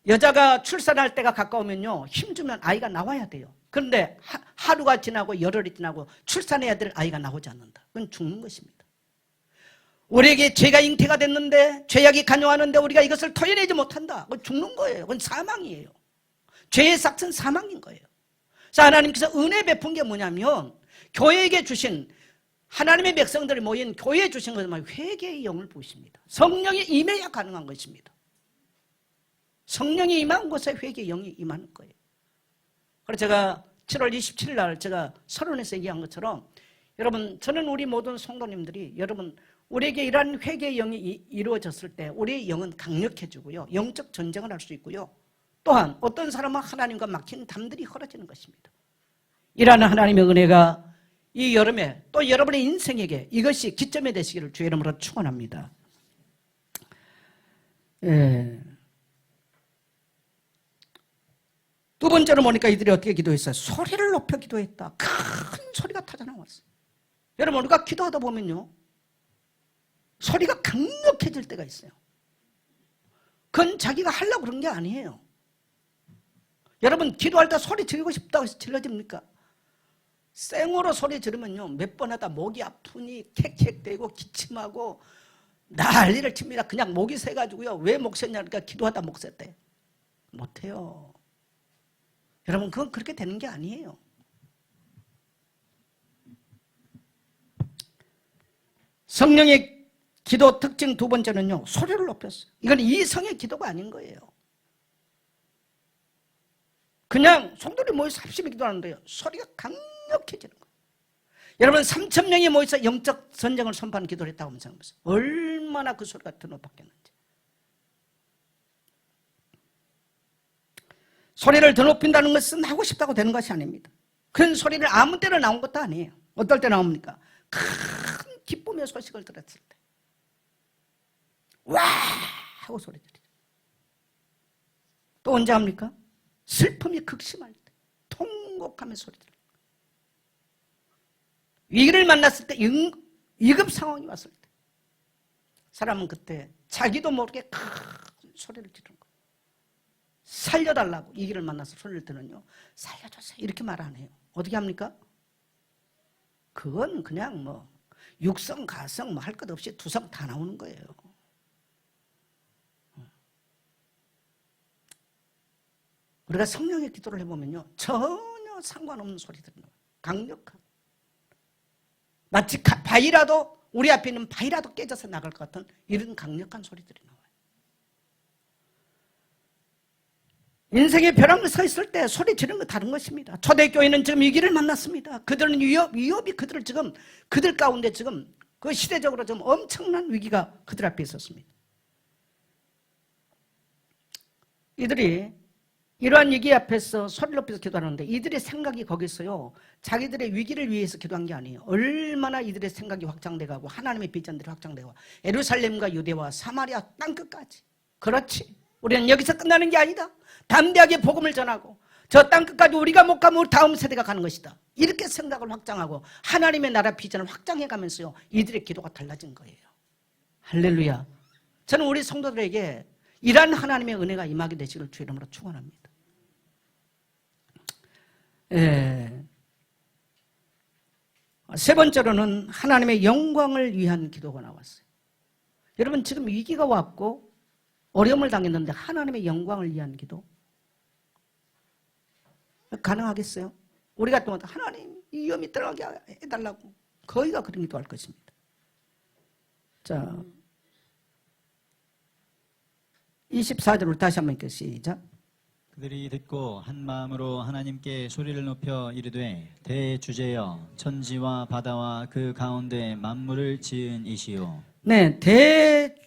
여자가 출산할 때가 가까우면요, 힘주면 아이가 나와야 돼요. 그런데 하루가 지나고 열흘이 지나고 출산해야 될 아이가 나오지 않는다. 그건 죽는 것입니다. 우리에게 죄가 잉태가 됐는데 죄악이 간yo하는데 우리가 이것을 토해내지 못한다. 그건 죽는 거예요. 그건 사망이에요. 죄의 삭은 사망인 거예요. 그래서 하나님께서 은혜 베푼 게 뭐냐면 교회에게 주신, 하나님의 백성들이 모인 교회에 주신 것은 회개의 영을 부으십니다. 성령이 임해야 가능한 것입니다. 성령이 임한 곳에 회개의 영이 임하는 거예요. 그래서 제가 7월 27일 날 제가 서론에서 얘기한 것처럼, 여러분, 저는 우리 모든 성도님들이, 여러분, 우리에게 이러한 회개의 영이 이루어졌을 때 우리의 영은 강력해지고요, 영적 전쟁을 할 수 있고요, 또한 어떤 사람은 하나님과 막힌 담들이 헐어지는 것입니다. 이러한 하나님의 은혜가 이 여름에 또 여러분의 인생에게 이것이 기점이 되시기를 주의 이름으로 축원합니다. 예. 두 번째로 보니까 이들이 어떻게 기도했어요? 소리를 높여 기도했다. 큰 소리가 터져나왔어요. 여러분, 우리가 기도하다 보면요, 소리가 강력해질 때가 있어요. 그건 자기가 하려고 그런 게 아니에요. 여러분, 기도할 때 소리 지르고 싶다고 해서 질러집니까? 생으로 소리 지르면요, 몇 번 하다 목이 아프니 캑캑대고 기침하고 난리를 칩니다. 그냥 목이 새가지고요. 왜 목 샜냐 그러니까 기도하다 목 샜대. 못해요. 여러분, 그건 그렇게 되는 게 아니에요. 성령의 기도 특징 두 번째는요, 소리를 높였어요. 이건 이성의 기도가 아닌 거예요. 그냥 성도들이 모여서 합심히 기도하는데요, 소리가 강력해지는 거예요. 여러분, 3,000명이 모여서 영적 전쟁을 선포하는 기도를 했다고 한번 생각해보세요. 얼마나 그 소리가 더 높았겠는지. 소리를 더 높인다는 것은 하고 싶다고 되는 것이 아닙니다. 그런 소리를 아무 때나 나온 것도 아니에요. 어떨 때 나옵니까? 큰 기쁨의 소식을 들었을 때. 와! 하고 소리 지르죠. 또 언제 합니까? 슬픔이 극심할 때, 통곡하며 소리 지르죠. 위기를 만났을 때, 위급 상황이 왔을 때, 사람은 그때 자기도 모르게 큰 소리를 지르는 거예요. 살려달라고. 위기를 만나서 소리를 들으면요, 살려주세요 이렇게 말 안 해요. 어떻게 합니까? 그건 그냥 뭐 육성, 가성 뭐 할 것 없이 두성 다 나오는 거예요. 우리가 성령의 기도를 해보면요, 전혀 상관없는 소리들이 나와요. 강력한. 마치 바위라도, 우리 앞에 있는 바위라도 깨져서 나갈 것 같은 이런 강력한 소리들이 나와요. 인생의 벼랑을 서 있을 때 소리 지르는 거 다른 것입니다. 초대교회는 지금 위기를 만났습니다. 그들은 위협이 그들을 지금, 그들 가운데 지금 그 시대적으로 좀 엄청난 위기가 그들 앞에 있었습니다. 이들이 이러한 위기 앞에서 소리를 높여서 기도하는데 이들의 생각이 거기서요, 자기들의 위기를 위해서 기도한 게 아니에요. 얼마나 이들의 생각이 확장돼가고 하나님의 비전들이 확장되고 예루살렘과 유대와 사마리아 땅끝까지. 그렇지, 우리는 여기서 끝나는 게 아니다. 담대하게 복음을 전하고 저 땅끝까지 우리가 못 가면 우리 다음 세대가 가는 것이다. 이렇게 생각을 확장하고 하나님의 나라 비전을 확장해가면서요, 이들의 기도가 달라진 거예요. 할렐루야. 저는 우리 성도들에게 이러한 하나님의 은혜가 임하게 되시길 주 이름으로 축원합니다. 세 번째로는 하나님의 영광을 위한 기도가 나왔어요. 여러분, 지금 위기가 왔고 어려움을 당했는데 하나님의 영광을 위한 기도 가능하겠어요? 우리가 또 하나님 이 위험이 들어가게 해달라고 거의가 그런 기도할 것입니다. 자, 24절을 다시 한번 읽겠습니다. 시작. 그들이 듣고 한 마음으로 하나님께 소리를 높여 이르되 대주제여 천지와 바다와 그 가운데 만물을 지은 이시오. 네,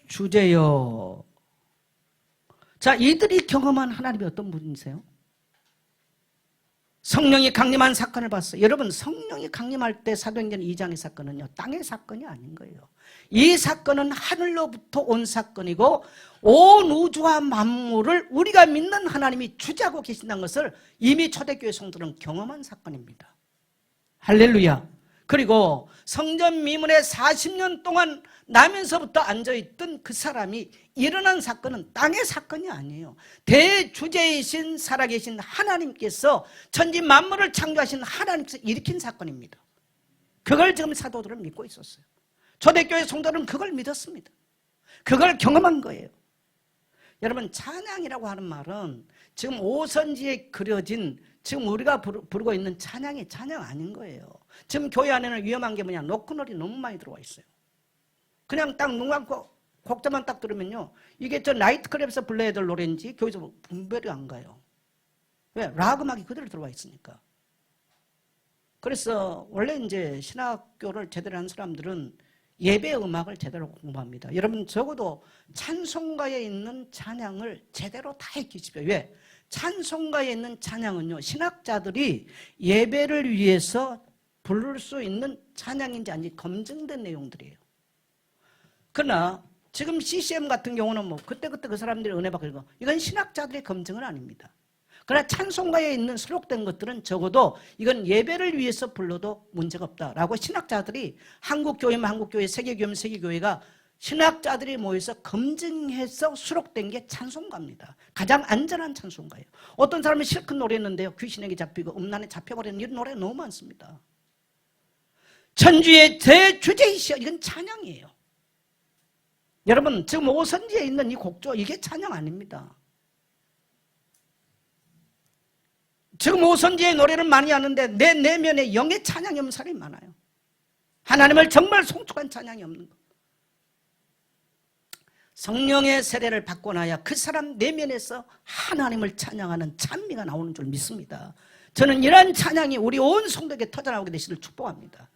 대주제여. 자, 이들이 경험한 하나님이 어떤 분이세요? 성령이 강림한 사건을 봤어요. 여러분, 성령이 강림할 때 사도행전 2장의 사건은요, 땅의 사건이 아닌 거예요. 이 사건은 하늘로부터 온 사건이고 온 우주와 만물을 우리가 믿는 하나님이 주재하고 계신다는 것을 이미 초대교회 성도들은 경험한 사건입니다. 할렐루야. 그리고 성전 미문에 40년 동안 나면서부터 앉아있던 그 사람이 일어난 사건은 땅의 사건이 아니에요. 대주제이신 살아계신 하나님께서 천지 만물을 창조하신 하나님께서 일으킨 사건입니다. 그걸 지금 사도들은 믿고 있었어요. 초대교회 성도들은 그걸 믿었습니다. 그걸 경험한 거예요. 여러분, 찬양이라고 하는 말은 지금 오선지에 그려진 지금 우리가 부르고 있는 찬양이 찬양 아닌 거예요. 지금 교회 안에는 위험한 게 뭐냐, 로큰롤이 너무 많이 들어와 있어요. 그냥 딱 눈 감고 곡자만 딱 들으면요, 이게 저 나이트클럽에서 불러야 될 노래인지 교회에서 분별이 안 가요. 왜? 락 음악이 그대로 들어와 있으니까. 그래서 원래 이제 신학교를 제대로 한 사람들은 예배 음악을 제대로 공부합니다. 여러분, 적어도 찬송가에 있는 찬양을 제대로 다 익히십시오. 왜? 찬송가에 있는 찬양은요, 신학자들이 예배를 위해서 부를 수 있는 찬양인지 아닌지 검증된 내용들이에요. 그러나 지금 CCM 같은 경우는 뭐 그때그때 그 사람들이 은혜 받고 이건 신학자들의 검증은 아닙니다. 그러나 찬송가에 있는 수록된 것들은 적어도 이건 예배를 위해서 불러도 문제가 없다라고 신학자들이 한국교회면 한국교회, 세계교회면 세계교회가 신학자들이 모여서 검증해서 수록된 게 찬송가입니다. 가장 안전한 찬송가예요. 어떤 사람은 실컷 노래했는데요, 귀신에게 잡히고 음란에 잡혀버리는 이런 노래 너무 많습니다. 천주의 대주제이시여, 이건 찬양이에요. 여러분, 지금 오선지에 있는 이 곡조, 이게 찬양 아닙니다. 지금 오선지의 노래를 많이 하는데 내 내면에 영의 찬양이 없는 사람이 많아요. 하나님을 정말 송축한 찬양이 없는 것. 성령의 세례를 받고 나야 그 사람 내면에서 하나님을 찬양하는 찬미가 나오는 줄 믿습니다. 저는 이러한 찬양이 우리 온 성도에게 터져나오게 되시길 축복합니다.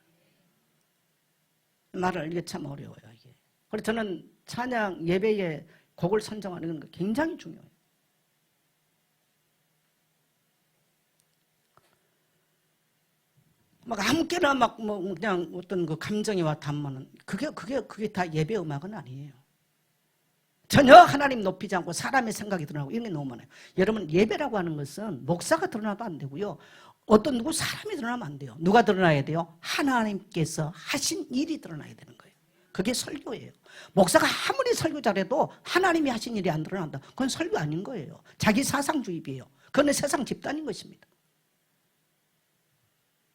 말을 이게 참 어려워요, 이게. 그래서 저는 찬양 예배에 곡을 선정하는 건 굉장히 중요해요. 막 아무렇게나 막 뭐 그냥 어떤 그 감정이 와 담으면 그게 다 예배 음악은 아니에요. 전혀 하나님 높이지 않고 사람의 생각이 드러나고 이런 게 너무 많아요. 여러분, 예배라고 하는 것은 목사가 드러나도 안 되고요, 어떤 누구 사람이 드러나면 안 돼요. 누가 드러나야 돼요? 하나님께서 하신 일이 드러나야 되는 거예요. 그게 설교예요. 목사가 아무리 설교 잘해도 하나님이 하신 일이 안 드러난다, 그건 설교 아닌 거예요. 자기 사상주의예요. 그건 세상 집단인 것입니다.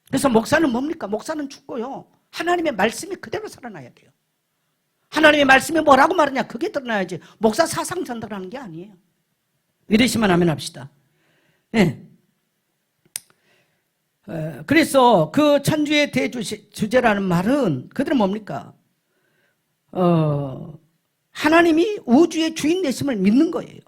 그래서 목사는 뭡니까? 목사는 죽고요, 하나님의 말씀이 그대로 살아나야 돼요. 하나님의 말씀이 뭐라고 말하냐, 그게 드러나야지 목사 사상 전달하는 게 아니에요. 믿으시면 아멘 합시다. 네. 그래서 그 천주의 대주제라는 말은 그들은 뭡니까? 하나님이 우주의 주인 되심을 믿는 거예요.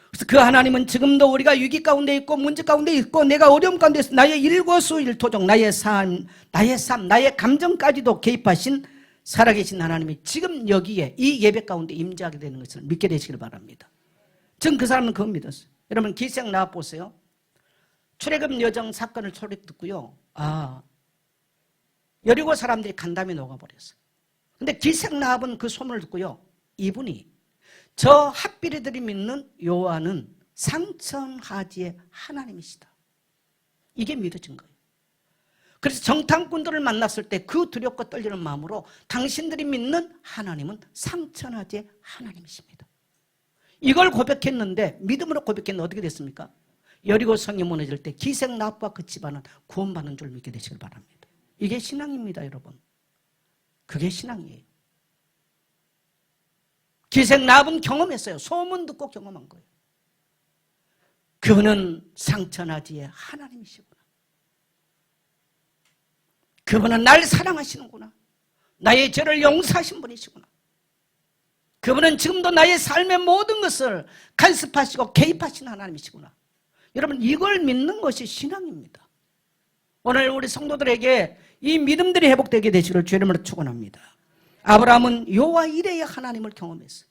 그래서 그 하나님은 지금도 우리가 위기 가운데 있고 문제 가운데 있고 내가 어려움 가운데 있어 나의 일거수일토종, 나의 삶, 나의 감정까지도 개입하신 살아계신 하나님이 지금 여기에 이 예배 가운데 임재하게 되는 것을 믿게 되시길 바랍니다. 전 그 사람은 그걸 믿었어요. 여러분 기생 라합 보세요. 출애굽 여정 사건을 소리 듣고요. 여리고 사람들이 간담이 녹아버렸어요. 근데 기생 라합은 그 소문을 듣고요. 이분이 저 핫비리들이 믿는 여호와는 상천하지의 하나님이시다. 이게 믿어진 거예요. 그래서 정탐꾼들을 만났을 때 그 두렵고 떨리는 마음으로 당신들이 믿는 하나님은 상천하지의 하나님이십니다. 이걸 고백했는데, 믿음으로 고백했는데 어떻게 됐습니까? 여리고 성이 무너질 때 기생 라합과 그 집안은 구원받는 줄 믿게 되시길 바랍니다. 이게 신앙입니다, 여러분. 그게 신앙이에요. 기생 라합은 경험했어요. 소문 듣고 경험한 거예요. 그분은 상천하지의 하나님이시구나. 그분은 날 사랑하시는구나. 나의 죄를 용서하신 분이시구나. 그분은 지금도 나의 삶의 모든 것을 간섭하시고 개입하시는 하나님이시구나. 여러분, 이걸 믿는 것이 신앙입니다. 오늘 우리 성도들에게 이 믿음들이 회복되게 되시기를 주의 이름으로 축원합니다. 아브라함은 여호와 이레의 하나님을 경험했어요.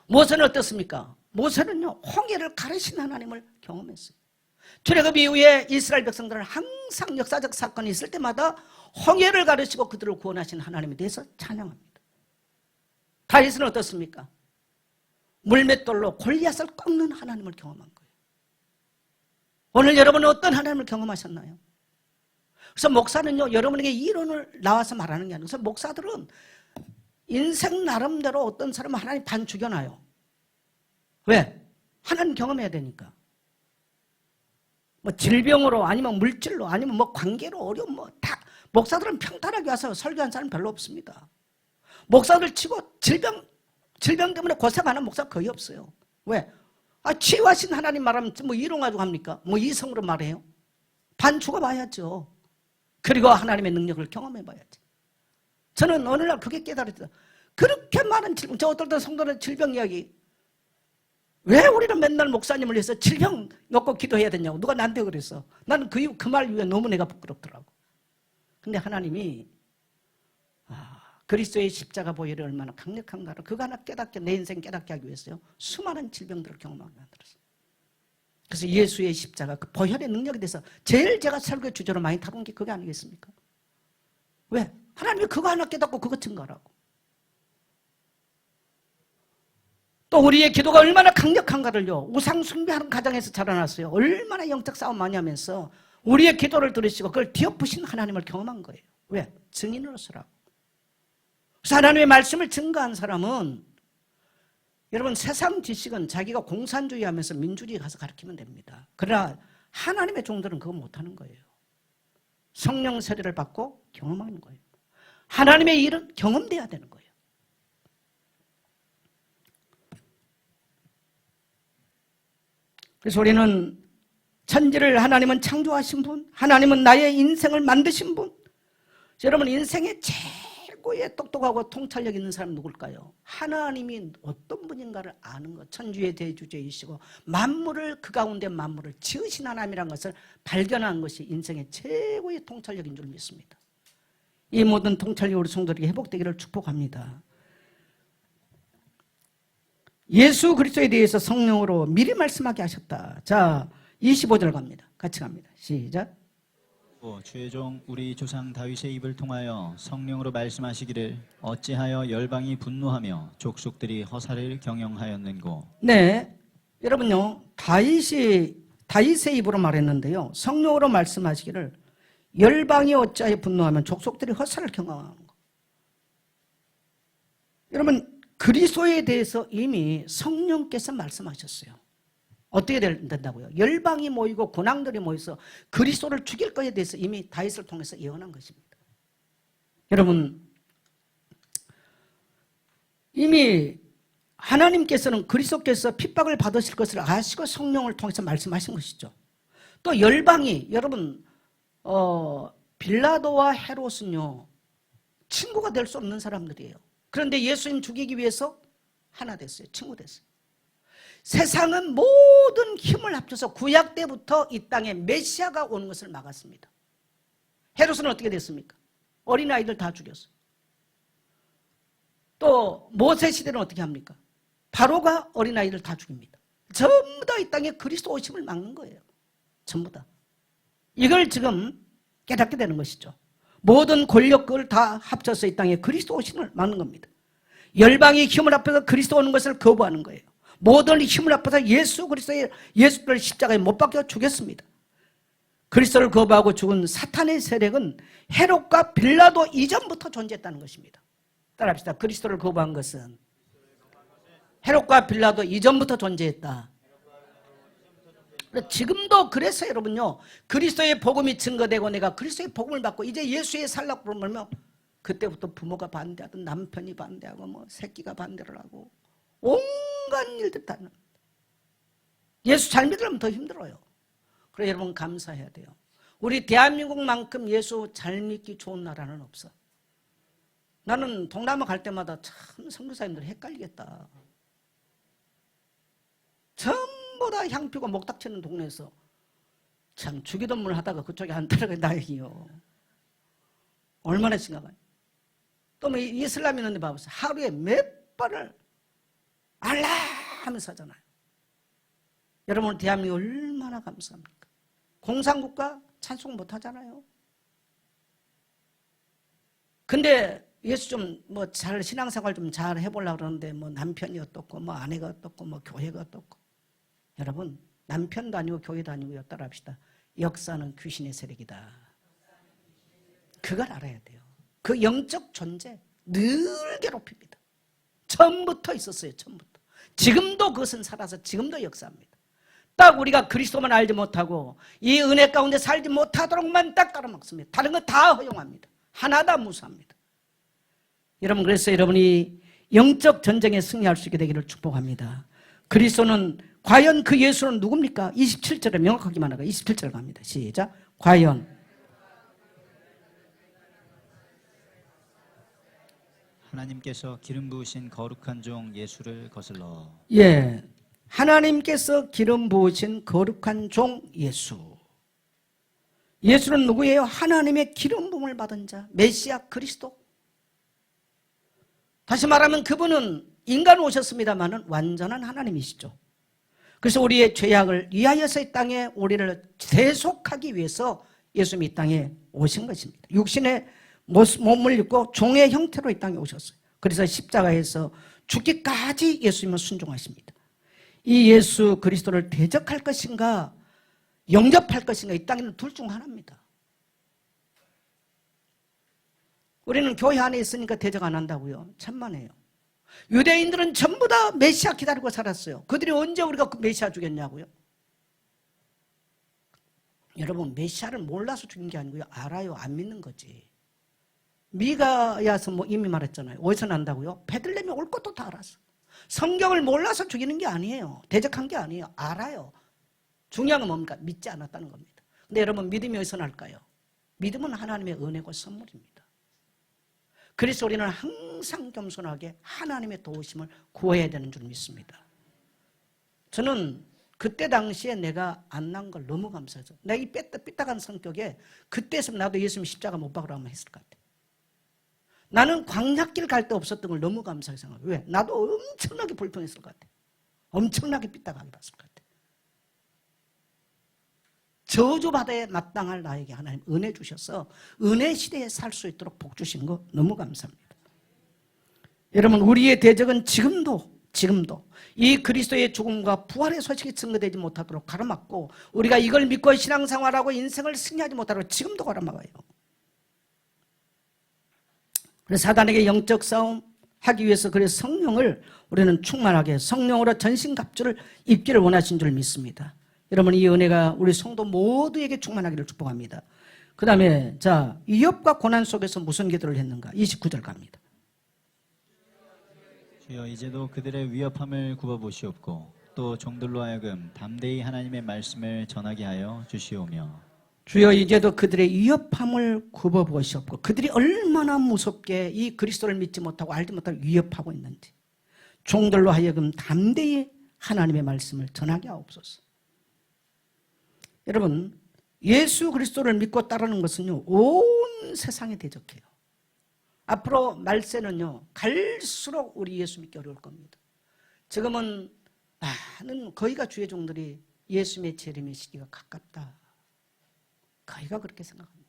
모세는 어떻습니까? 모세는요, 홍해를 가르신 하나님을 경험했어요. 출애굽 이후에 이스라엘 백성들은 항상 역사적 사건이 있을 때마다 홍해를 가르치고 그들을 구원하신 하나님에 대해서 찬양합니다. 다윗은 어떻습니까? 물맷돌로 골리앗을 꺾는 하나님을 경험한 거예요. 오늘 여러분은 어떤 하나님을 경험하셨나요? 그래서 목사는요, 여러분에게 이론을 나와서 말하는 게 아니라, 그래서 목사들은 인생 나름대로 어떤 사람은 하나님 반 죽여놔요. 왜? 하나님 경험해야 되니까. 뭐 질병으로, 아니면 물질로, 아니면 뭐 관계로, 어려움, 뭐 다. 목사들은 평탄하게 와서 설교한 사람 별로 없습니다. 목사들 치고 질병 때문에 고생하는 목사 거의 없어요. 왜? 치유하신 하나님 말하면 뭐 이론 가지고 합니까? 뭐 이성으로 말해요? 반 죽어봐야죠. 그리고 하나님의 능력을 경험해봐야지. 저는 어느 날 그게 깨달았어요. 그렇게 많은 질병, 저 어떨 때 성도는 질병 이야기. 왜 우리는 맨날 목사님을 위해서 질병 놓고 기도해야 되냐고. 누가 나한테 그랬어. 나는 그 말 위에 너무 내가 부끄럽더라고. 근데 하나님이 그리스도의 십자가 보혈이 얼마나 강력한가를 그거 하나 깨닫게, 내 인생 깨닫게 하기 위해서요, 수많은 질병들을 경험하게 만들었어요. 그래서 예수의 십자가, 그 보혈의 능력에 대해서 제일 제가 설교 주제로 많이 다룬 게 그게 아니겠습니까? 왜? 하나님이 그거 하나 깨닫고 그거 증거하라고. 또 우리의 기도가 얼마나 강력한가를요, 우상 숭배하는 가정에서 자라났어요. 얼마나 영적 싸움 많이 하면서 우리의 기도를 들으시고 그걸 뒤엎으신 하나님을 경험한 거예요. 왜? 증인으로 서라고. 그래서 하나님의 말씀을 증거한 사람은, 여러분, 세상 지식은 자기가 공산주의 하면서 민주주의 가서 가르치면 됩니다. 그러나 하나님의 종들은 그거 못하는 거예요. 성령 세례를 받고 경험하는 거예요. 하나님의 일은 경험돼야 되는 거예요. 그래서 우리는 천지를 하나님은 창조하신 분, 하나님은 나의 인생을 만드신 분. 여러분, 인생의 최고의 똑똑하고 통찰력 있는 사람은 누굴까요? 하나님이 어떤 분인가를 아는 것, 천주의 대주제이시고 만물을, 그 가운데 만물을 지으신 하나님이라는 것을 발견한 것이 인생의 최고의 통찰력인 줄 믿습니다. 이 모든 통찰력이 우리 성도들에게 회복되기를 축복합니다. 예수 그리스도에 대해서 성령으로 미리 말씀하게 하셨다. 자, 25절 갑니다. 같이 갑니다. 시작. 주의 종 우리 조상 다윗의 입을 통하여 성령으로 말씀하시기를 어찌하여 열방이 분노하며 족속들이 허사를 경영하였는고. 네, 여러분요, 다윗의 입으로 말했는데요, 성령으로 말씀하시기를 열방이 어찌하여 분노하면 족속들이 허사를 경영하는 거. 여러분, 그리스도에 대해서 이미 성령께서 말씀하셨어요. 어떻게 된다고요? 열방이 모이고 군왕들이 모여서 그리스도를 죽일 것에 대해서 이미 다윗을 통해서 예언한 것입니다. 여러분, 이미 하나님께서는 그리스도께서 핍박을 받으실 것을 아시고 성령을 통해서 말씀하신 것이죠. 또 열방이, 여러분, 빌라도와 헤롯은요, 친구가 될 수 없는 사람들이에요. 그런데 예수님 죽이기 위해서 하나 됐어요. 친구 됐어요. 세상은 모든 힘을 합쳐서 구약 때부터 이 땅에 메시아가 오는 것을 막았습니다. 헤롯은 어떻게 됐습니까? 어린아이들 다 죽였어요. 또 모세 시대는 어떻게 합니까? 바로가 어린아이들 다 죽입니다. 전부 다 이 땅에 그리스도 오심을 막는 거예요. 전부 다. 이걸 지금 깨닫게 되는 것이죠. 모든 권력을 다 합쳐서 이 땅에 그리스도 오심을 막는 겁니다. 열방의 힘을 앞에서 그리스도 오는 것을 거부하는 거예요. 모든 힘을 앞에서 예수를 십자가에 못 박혀 죽였습니다. 그리스도를 거부하고 죽은 사탄의 세력은 헤롯과 빌라도 이전부터 존재했다는 것입니다. 따라합시다. 그리스도를 거부한 것은 헤롯과 빌라도 이전부터 존재했다. 지금도 그래서 여러분요, 그리스도의 복음이 증거되고 내가 그리스도의 복음을 받고 이제 예수의 살라고 그러면 그때부터 부모가 반대하든 남편이 반대하고 뭐 새끼가 반대를 하고 온갖 일들 다 합니다. 예수 잘 믿으려면 더 힘들어요. 그래서 여러분 감사해야 돼요. 우리 대한민국만큼 예수 잘 믿기 좋은 나라는 없어. 나는 동남아 갈 때마다 참 선교사님들 헷갈리겠다. 전부 다 향피고 목닥치는 동네에서 참 주기도문을 하다가 그쪽에 안 따라가 다행이요. 얼마나 심각하냐. 또 뭐 이슬람 있는데 봐보세요. 하루에 몇 번을 알라 하면서 하잖아요. 여러분 대한민국 얼마나 감사합니까? 공산국가 찬송 못 하잖아요. 근데 예수 좀 뭐 잘 신앙생활 좀 잘 해보려고 그러는데 뭐 남편이 어떻고 뭐 아내가 어떻고 뭐 교회가 어떻고. 여러분 남편도 아니고 교회도 아니고요. 따라합시다. 역사는 귀신의 세력이다. 그걸 알아야 돼요. 그 영적 존재 늘 괴롭힙니다. 처음부터 있었어요. 처음부터. 지금도 그것은 살아서 지금도 역사합니다. 딱 우리가 그리스도만 알지 못하고 이 은혜 가운데 살지 못하도록만 딱 깔아먹습니다. 다른 거 다 허용합니다. 하나 다 무수합니다. 여러분 그래서 여러분이 영적 전쟁에 승리할 수 있게 되기를 축복합니다. 그리스도는 과연 그 예수는 누굽니까? 27절에 명확하게 말하고 27절 갑니다. 시작. 과연 하나님께서 기름 부으신 거룩한 종 예수를 거슬러. 예, 하나님께서 기름 부으신 거룩한 종 예수. 예수는 누구예요? 하나님의 기름 부음을 받은 자, 메시아 그리스도. 다시 말하면 그분은 인간으로 오셨습니다마는 완전한 하나님이시죠. 그래서 우리의 죄악을 위하여서 이 땅에 우리를 대속하기 위해서 예수님이 이 땅에 오신 것입니다. 육신의 몸을 입고 종의 형태로 이 땅에 오셨어요. 그래서 십자가에서 죽기까지 예수님은 순종하십니다. 이 예수 그리스도를 대적할 것인가 영접할 것인가 이 땅에는 둘 중 하나입니다. 우리는 교회 안에 있으니까 대적 안 한다고요. 천만에요. 유대인들은 전부 다 메시아 기다리고 살았어요. 그들이 언제 우리가 그 메시아 죽였냐고요. 여러분 메시아를 몰라서 죽인 게 아니고요. 알아요. 안 믿는 거지. 미가야서 뭐 이미 말했잖아요. 어디서 난다고요? 베들레헴에 올 것도 다 알았어. 성경을 몰라서 죽이는 게 아니에요. 대적한 게 아니에요. 알아요. 중요한 건 뭡니까? 믿지 않았다는 겁니다. 근데 여러분 믿음이 어디서 날까요? 믿음은 하나님의 은혜고 선물입니다. 그래서 우리는 항상 겸손하게 하나님의 도우심을 구해야 되는 줄 믿습니다. 저는 그때 당시에 내가 안 난 걸 너무 감사해서 내가 이 삐딱한 성격에 그때였으면 나도 예수님 십자가 못 박으라고 하면 했을 것 같아. 나는 광약길 갈 때 없었던 걸 너무 감사하게 생각해요. 왜? 나도 엄청나게 불평했을 것 같아. 엄청나게 삐딱하게 봤을 것 같아. 저주받아야 마땅할 나에게 하나님 은혜 주셔서 은혜 시대에 살 수 있도록 복 주신 거 너무 감사합니다. 여러분 우리의 대적은 지금도 이 그리스도의 죽음과 부활의 소식이 증거되지 못하도록 가로막고 우리가 이걸 믿고 신앙생활하고 인생을 승리하지 못하도록 지금도 가로막아요. 그래서 사단에게 영적 싸움 하기 위해서 그래서 성령을 우리는 충만하게 성령으로 전신갑주를 입기를 원하신 줄 믿습니다. 여러분 이 은혜가 우리 성도 모두에게 충만하기를 축복합니다. 그 다음에 자 위협과 고난 속에서 무슨 기도를 했는가? 29절 갑니다. 주여 이제도 그들의 위협함을 굽어보시옵고 또 종들로 하여금 담대히 하나님의 말씀을 전하게 하여 주시오며 주여 이제도 그들의 위협함을 굽어보시옵고 그들이 얼마나 무섭게 이 그리스도를 믿지 못하고 알지 못하고 위협하고 있는지 종들로 하여금 담대히 하나님의 말씀을 전하게 하옵소서. 여러분 예수 그리스도를 믿고 따르는 것은요 온 세상에 대적해요. 앞으로 말세는요 갈수록 우리 예수 믿기 어려울 겁니다. 지금은 많은 거의가 주의 종들이 예수님의 재림의 시기가 가깝다. 거의가 그렇게 생각합니다.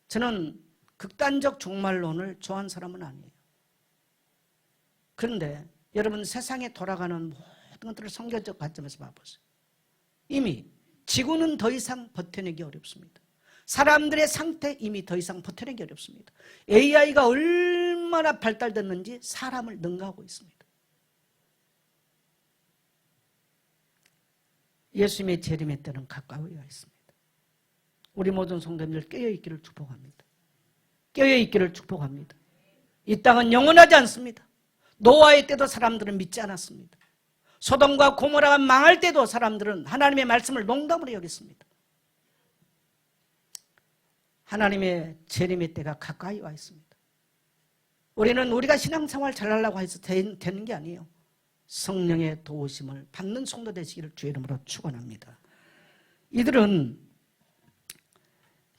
저는 극단적 종말론을 좋아하는 사람은 아니에요. 그런데 여러분 세상에 돌아가는 모든 것들을 성경적 관점에서 봐보세요. 이미 지구는 더 이상 버텨내기 어렵습니다. 사람들의 상태 이미 더 이상 버텨내기 어렵습니다. AI가 얼마나 발달됐는지 사람을 능가하고 있습니다. 예수님의 재림의 때는 가까이 와 있습니다. 우리 모든 성도님들 깨어있기를 축복합니다. 깨어있기를 축복합니다. 이 땅은 영원하지 않습니다. 노아의 때도 사람들은 믿지 않았습니다. 소돔과 고모라가 망할 때도 사람들은 하나님의 말씀을 농담으로 여겼습니다. 하나님의 재림의 때가 가까이 와 있습니다. 우리는 우리가 신앙생활 잘하려고 해서 되는 게 아니에요. 성령의 도우심을 받는 성도 되시기를 주의 이름으로 축원합니다. 이들은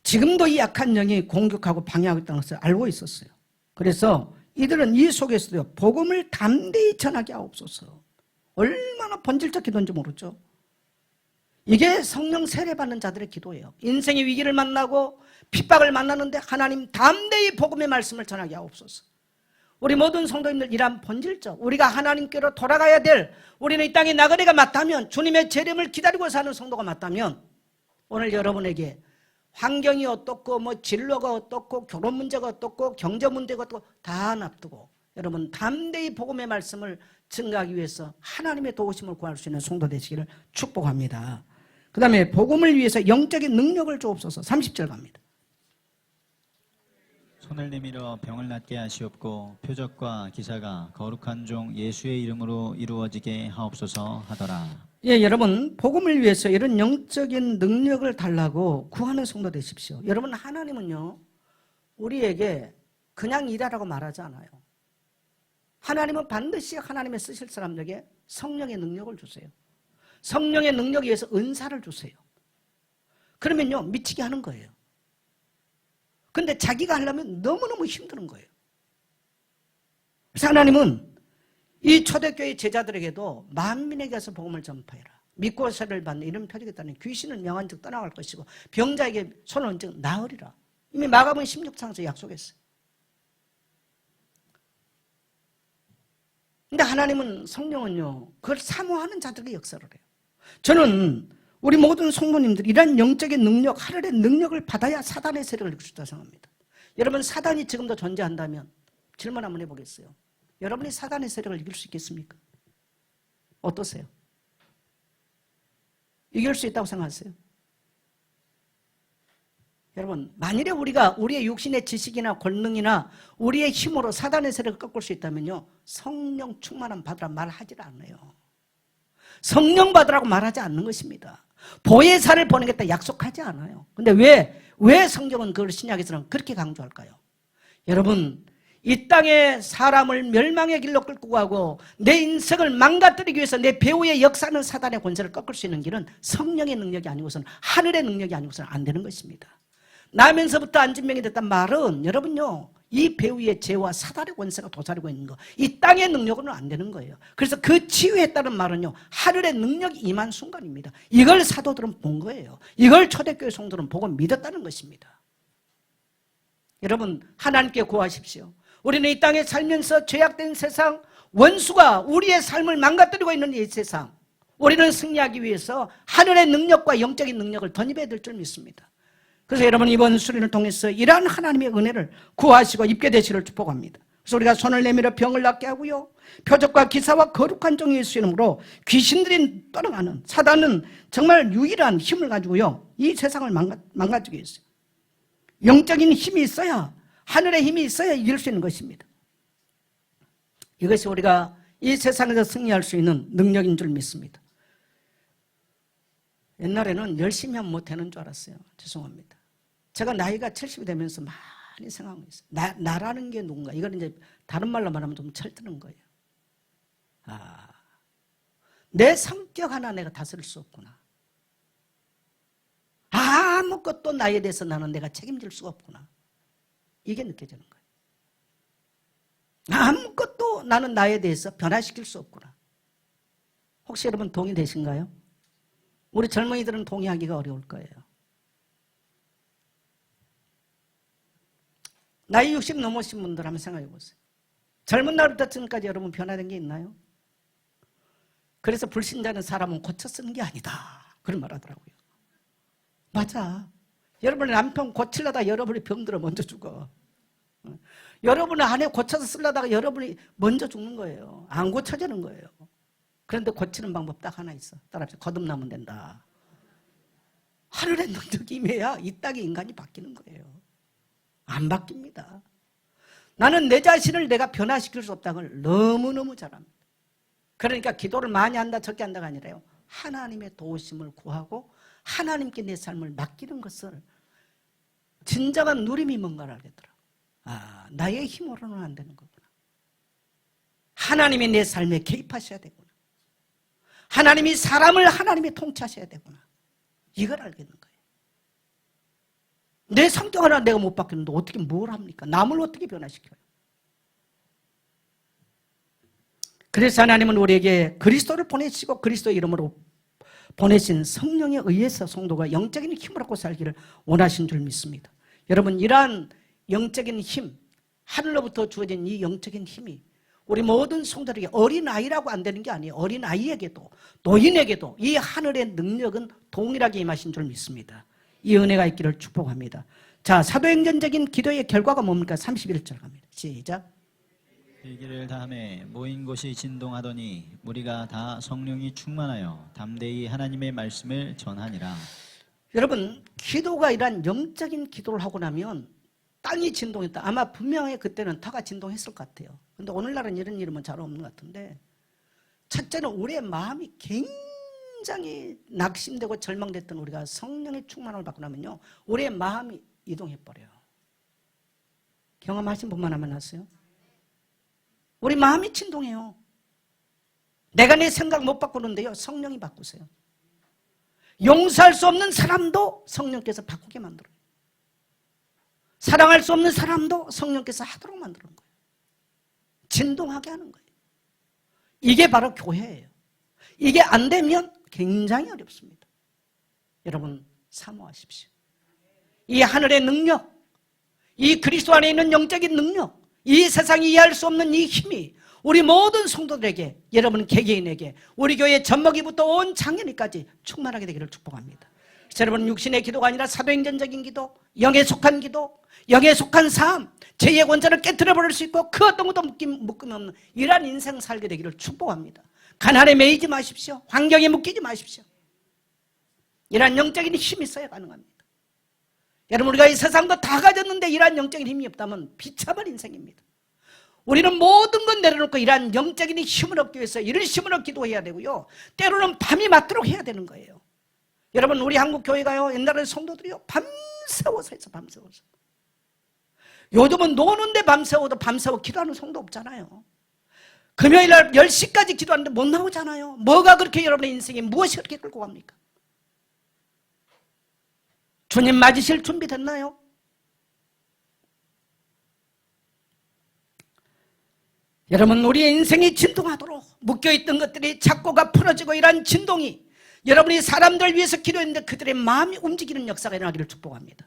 지금도 이 악한 영이 공격하고 방해하고 있다는 것을 알고 있었어요. 그래서 이들은 이 속에서도 복음을 담대히 전하게 하옵소서. 얼마나 본질적 기도인지 모르죠. 이게 성령 세례받는 자들의 기도예요. 인생의 위기를 만나고 핍박을 만나는데 하나님 담대히 복음의 말씀을 전하게 하옵소서. 우리 모든 성도님들 이란 본질적 우리가 하나님께로 돌아가야 될 우리는 이 땅에 나그네가 맞다면 주님의 재림을 기다리고 사는 성도가 맞다면 오늘 여러분에게 환경이 어떻고 뭐 진로가 어떻고 결혼 문제가 어떻고 경제 문제가 어떻고 다 납두고 여러분 담대히 복음의 말씀을 증가하기 위해서 하나님의 도우심을 구할 수 있는 성도 되시기를 축복합니다. 그 다음에 복음을 위해서 영적인 능력을 주옵소서. 30절 갑니다. 손을 내밀어 병을 낫게 하시옵고 표적과 기사가 거룩한 종 예수의 이름으로 이루어지게 하옵소서 하더라. 예, 여러분 복음을 위해서 이런 영적인 능력을 달라고 구하는 성도 되십시오. 여러분 하나님은요 우리에게 그냥 일하라고 말하지 않아요. 하나님은 반드시 하나님의 쓰실 사람에게 성령의 능력을 주세요. 성령의 능력에 의해서 은사를 주세요. 그러면요 미치게 하는 거예요. 근데 자기가 하려면 너무너무 힘든 거예요. 그래서 하나님은 이 초대교회 제자들에게도 만민에게 가서 복음을 전파해라. 믿고 세례를 받는 이런 표적이 있다니 귀신은 명한즉 떠나갈 것이고 병자에게 손을 얹어 나으리라. 이미 마가복음 16장에서 약속했어요. 근데 하나님은 성령은요 그걸 사모하는 자들에게 역사를 해요. 저는 우리 모든 성도님들이 이런 영적인 능력, 하늘의 능력을 받아야 사단의 세력을 이길 수 있다고 생각합니다. 여러분 사단이 지금도 존재한다면 질문 한번 해보겠어요. 여러분이 사단의 세력을 이길 수 있겠습니까? 어떠세요? 이길 수 있다고 생각하세요? 여러분 만일에 우리가 우리의 육신의 지식이나 권능이나 우리의 힘으로 사단의 세력을 꺾을 수 있다면요 성령 충만함 받으라 말하지 않아요. 성령 받으라고 말하지 않는 것입니다. 보혜사를 보내겠다 약속하지 않아요. 근데 왜 성경은 그걸 신약에서는 그렇게 강조할까요? 여러분 이 땅에 사람을 멸망의 길로 끌고 가고 내 인생을 망가뜨리기 위해서 내 배후에 역사하는 사단의 권세를 꺾을 수 있는 길은 성령의 능력이 아니고서는 하늘의 능력이 아니고서는 안 되는 것입니다. 나면서부터 안진병이 됐단 말은 여러분요 이 배후의 죄와 사단의 권세가 도사리고 있는 거 이 땅의 능력으로는 안 되는 거예요. 그래서 그 치유했다는 말은요 하늘의 능력이 임한 순간입니다. 이걸 사도들은 본 거예요. 이걸 초대교회 성도들은 보고 믿었다는 것입니다. 여러분 하나님께 구하십시오. 우리는 이 땅에 살면서 죄악된 세상 원수가 우리의 삶을 망가뜨리고 있는 이 세상 우리는 승리하기 위해서 하늘의 능력과 영적인 능력을 덧입어야 될 줄 믿습니다. 그래서 여러분 이번 수련을 통해서 이러한 하나님의 은혜를 구하시고 입게 되시기를 축복합니다. 그래서 우리가 손을 내밀어 병을 낫게 하고요 표적과 기사와 거룩한 종 예수 이름으로 귀신들이 떠나가는 사단은 정말 유일한 힘을 가지고요 이 세상을 망가지게 했어요. 영적인 힘이 있어야 하늘의 힘이 있어야 이길 수 있는 것입니다. 이것이 우리가 이 세상에서 승리할 수 있는 능력인 줄 믿습니다. 옛날에는 열심히 하면 못 되는 줄 알았어요. 죄송합니다. 제가 나이가 70이 되면서 많이 생각하고 있어요. 나라는 게 누군가. 이걸 이제 다른 말로 말하면 좀 철드는 거예요. 내 성격 하나 내가 다스릴 수 없구나. 아무것도 나에 대해서 나는 내가 책임질 수가 없구나. 이게 느껴지는 거예요. 아무것도 나는 나에 대해서 변화시킬 수 없구나. 혹시 여러분 동의되신가요? 우리 젊은이들은 동의하기가 어려울 거예요. 나이 60 넘으신 분들 한번 생각해 보세요. 젊은 날부터 지금까지 여러분 변화된 게 있나요? 그래서 불신자는 사람은 고쳐 쓰는 게 아니다. 그런 말 하더라고요. 맞아. 여러분의 남편 고치려다 여러분이 병들어 먼저 죽어. 여러분의 아내 고쳐서 쓰려다가 여러분이 먼저 죽는 거예요. 안 고쳐지는 거예요. 그런데 고치는 방법 딱 하나 있어. 따라합시다. 거듭나면 된다. 하늘의 능력이 임해야 이 땅의 인간이 바뀌는 거예요. 안 바뀝니다. 나는 내 자신을 내가 변화시킬 수 없다는 걸 너무너무 잘 압니다. 그러니까 기도를 많이 한다 적게 한다가 아니라요. 하나님의 도우심을 구하고 하나님께 내 삶을 맡기는 것을 진정한 누림이 뭔가를 알겠더라. 아, 나의 힘으로는 안 되는 거구나. 하나님이 내 삶에 개입하셔야 되구나. 하나님이 사람을 하나님이 통치하셔야 되구나. 이걸 알겠는 거예요. 내 성격 하나 내가 못 바뀌는데 어떻게 뭘 합니까? 남을 어떻게 변화시켜요? 그래서 하나님은 우리에게 그리스도를 보내시고 그리스도의 이름으로 보내신 성령에 의해서 성도가 영적인 힘을 얻고 살기를 원하신 줄 믿습니다. 여러분, 이러한 영적인 힘, 하늘로부터 주어진 이 영적인 힘이 우리 모든 성도들에게 어린아이라고 안 되는 게 아니에요. 어린아이에게도 노인에게도 이 하늘의 능력은 동일하게 임하신 줄 믿습니다. 이 은혜가 있기를 축복합니다. 자, 사도행전적인 기도의 결과가 뭡니까? 31절 갑니다. 시작. 일기를 다음에 모인 곳이 진동하더니 무리가 다 성령이 충만하여 담대히 하나님의 말씀을 전하니라. 여러분, 기도가 이런 영적인 기도를 하고 나면 땅이 진동했다. 아마 분명히 그때는 터가 진동했을 것 같아요. 근데 오늘날은 이런 일은 잘 없는 것 같은데, 첫째는 우리의 마음이 굉장히 낙심되고 절망됐던 우리가 성령의 충만함을 받고 나면요, 우리의 마음이 이동해버려요. 경험하신 분만 하면 하세요? 우리 마음이 진동해요. 내가 내 생각 못 바꾸는데요, 성령이 바꾸세요. 용서할 수 없는 사람도 성령께서 바꾸게 만들어요. 사랑할 수 없는 사람도 성령께서 하도록 만드는 거예요. 진동하게 하는 거예요. 이게 바로 교회예요. 이게 안 되면 굉장히 어렵습니다. 여러분, 사모하십시오. 이 하늘의 능력, 이 그리스도 안에 있는 영적인 능력, 이 세상이 이해할 수 없는 이 힘이 우리 모든 성도들에게, 여러분 개개인에게, 우리 교회 젖먹이부터 온 장년이까지 충만하게 되기를 축복합니다. 여러분, 육신의 기도가 아니라 사도행전적인 기도, 영에 속한 기도, 영에 속한 삶, 죄의 권세를 깨트려버릴 수 있고 그 어떤 것도 묶임 없는 이러한 인생 살게 되기를 축복합니다. 가난에 매이지 마십시오. 환경에 묶이지 마십시오. 이러한 영적인 힘이 있어야 가능합니다. 여러분, 우리가 이 세상도 다 가졌는데 이러한 영적인 힘이 없다면 비참한 인생입니다. 우리는 모든 건 내려놓고 이러한 영적인 힘을 얻기 위해서 이런 힘으로 기도해야 되고요, 때로는 밤이 맞도록 해야 되는 거예요. 여러분, 우리 한국 교회가요, 옛날에 성도들이요, 밤새워서 해서 밤새워서. 요즘은 노는데 밤새워도 밤새워 기도하는 성도 없잖아요. 금요일날 10시까지 기도하는데 못 나오잖아요. 뭐가 그렇게 여러분의 인생에 무엇이 그렇게 끌고 갑니까? 주님 맞으실 준비 됐나요? 여러분, 우리의 인생이 진동하도록 묶여있던 것들이 착고가 풀어지고 이러한 진동이 여러분이 사람들을 위해서 기도했는데 그들의 마음이 움직이는 역사가 일어나기를 축복합니다.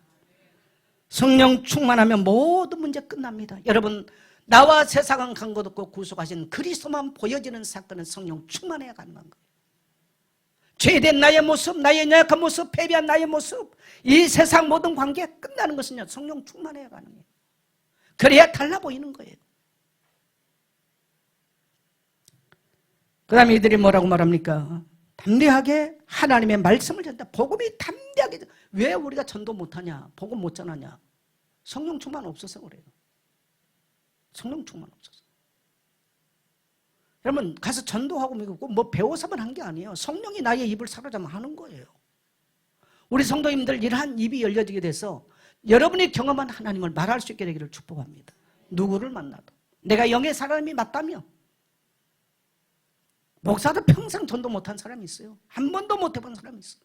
성령 충만하면 모든 문제 끝납니다. 여러분, 나와 세상은 간 것 없고 구속하신 그리스도만 보여지는 사건은 성령 충만해야 가능한 거예요. 죄된 나의 모습, 나의 연약한 모습, 패배한 나의 모습, 이 세상 모든 관계 끝나는 것은요, 성령 충만해야 가능해요. 그래야 달라 보이는 거예요. 그 다음에 이들이 뭐라고 말합니까? 담대하게 하나님의 말씀을 전한다. 복음이 담대하게. 왜 우리가 전도 못하냐? 복음 못 전하냐? 성령 충만 없어서 그래요. 성령 충만 없어서. 여러분, 가서 전도하고 뭐 배워서만 한 게 아니에요. 성령이 나의 입을 사로잡아 하는 거예요. 우리 성도님들 이러한 입이 열려지게 돼서 여러분이 경험한 하나님을 말할 수 있게 되기를 축복합니다. 누구를 만나도. 내가 영의 사람이 맞다며. 목사도 평생 전도 못한 사람이 있어요. 한 번도 못 해본 사람이 있어요.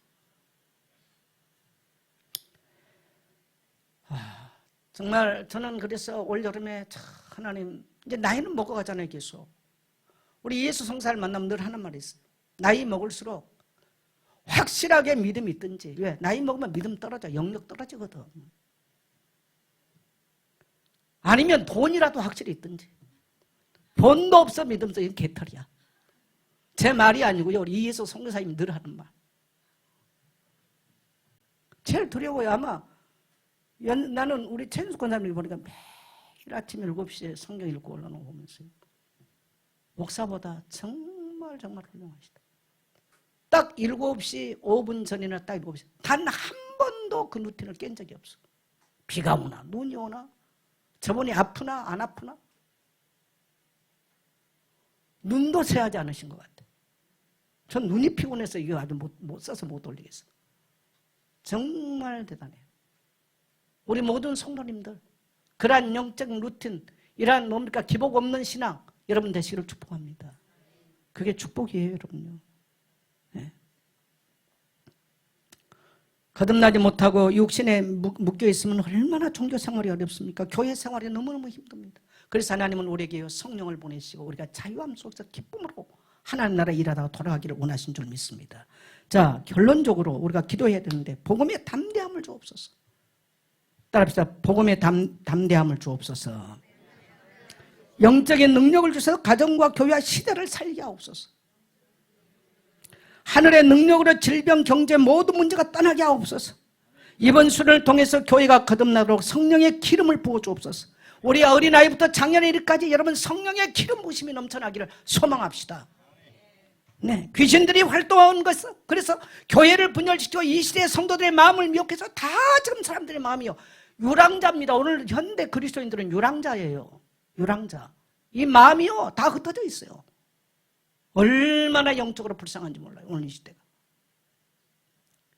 정말 저는 그래서 올여름에 하나님, 이제 나이는 먹어가잖아요. 계속 우리 예수 성사를 만나면 늘 하는 말이 있어요. 나이 먹을수록 확실하게 믿음이 있든지. 왜? 나이 먹으면 믿음 떨어져. 영역 떨어지거든. 아니면 돈이라도 확실히 있든지. 돈도 없어 믿음 없어. 이건 개털이야. 제 말이 아니고요. 우리 이예수 선교사님이 늘 하는 말. 제일 두려워요. 아마 나는 우리 최인숙 권사님을 보니까 매일 아침 7시에 성경 읽고 올라오는 거 보면서 목사보다 정말 훌륭하시다. 딱 7시 5분 전이나 딱 7시 단 한 번도 그 루틴을 깬 적이 없어. 비가 오나 눈이 오나 저번에 아프나 안 아프나 눈도 새하지 않으신 것 같아. 전 눈이 피곤해서 이거 아주 못 써서 못 올리겠어. 정말 대단해요. 우리 모든 성도님들 그러한 영적 루틴, 이러한 뭡니까 기복 없는 신앙 여러분 되시기를 축복합니다. 그게 축복이에요, 여러분요. 네. 거듭나지 못하고 육신에 묶여 있으면 얼마나 종교 생활이 어렵습니까? 교회 생활이 너무너무 힘듭니다. 그래서 하나님은 우리에게 성령을 보내시고 우리가 자유함 속에서 기쁨으로 하나님 나라 일하다가 돌아가기를 원하신 줄 믿습니다. 자, 결론적으로 우리가 기도해야 되는데 복음의 담대함을 주옵소서. 따라합시다. 복음의 담대함을 주옵소서. 영적인 능력을 주셔서 가정과 교회와 시대를 살게 하옵소서. 하늘의 능력으로 질병, 경제 모든 문제가 떠나게 하옵소서. 이번 수련을 통해서 교회가 거듭나도록 성령의 기름을 부어 주옵소서. 우리 어린아이부터 작년에 이르까지 여러분 성령의 기름 부심이 넘쳐나기를 소망합시다. 네, 귀신들이 활동하는 것은 그래서 교회를 분열시키고 이 시대의 성도들의 마음을 미혹해서 다 지금 사람들의 마음이요 유랑자입니다. 오늘 현대 그리스도인들은 유랑자예요. 유랑자. 이 마음이요 다 흩어져 있어요. 얼마나 영적으로 불쌍한지 몰라요. 오늘 이 시대가.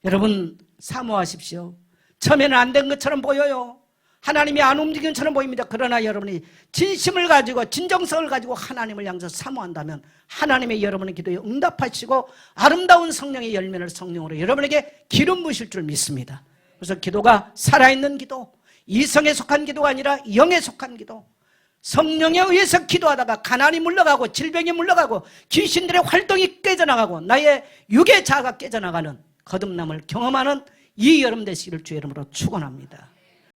여러분 사모하십시오. 처음에는 안 된 것처럼 보여요. 하나님이 안 움직이는 것처럼 보입니다. 그러나 여러분이 진심을 가지고 진정성을 가지고 하나님을 향해서 사모한다면 하나님의 여러분의 기도에 응답하시고 아름다운 성령의 열매를 성령으로 여러분에게 기름 부으실 줄 믿습니다. 그래서 기도가 살아있는 기도, 이성에 속한 기도가 아니라 영에 속한 기도, 성령에 의해서 기도하다가 가난이 물러가고 질병이 물러가고 귀신들의 활동이 깨져나가고 나의 육의 자아가 깨져나가는 거듭남을 경험하는 이 여러분 되시기를 주의 이름으로 축원합니다.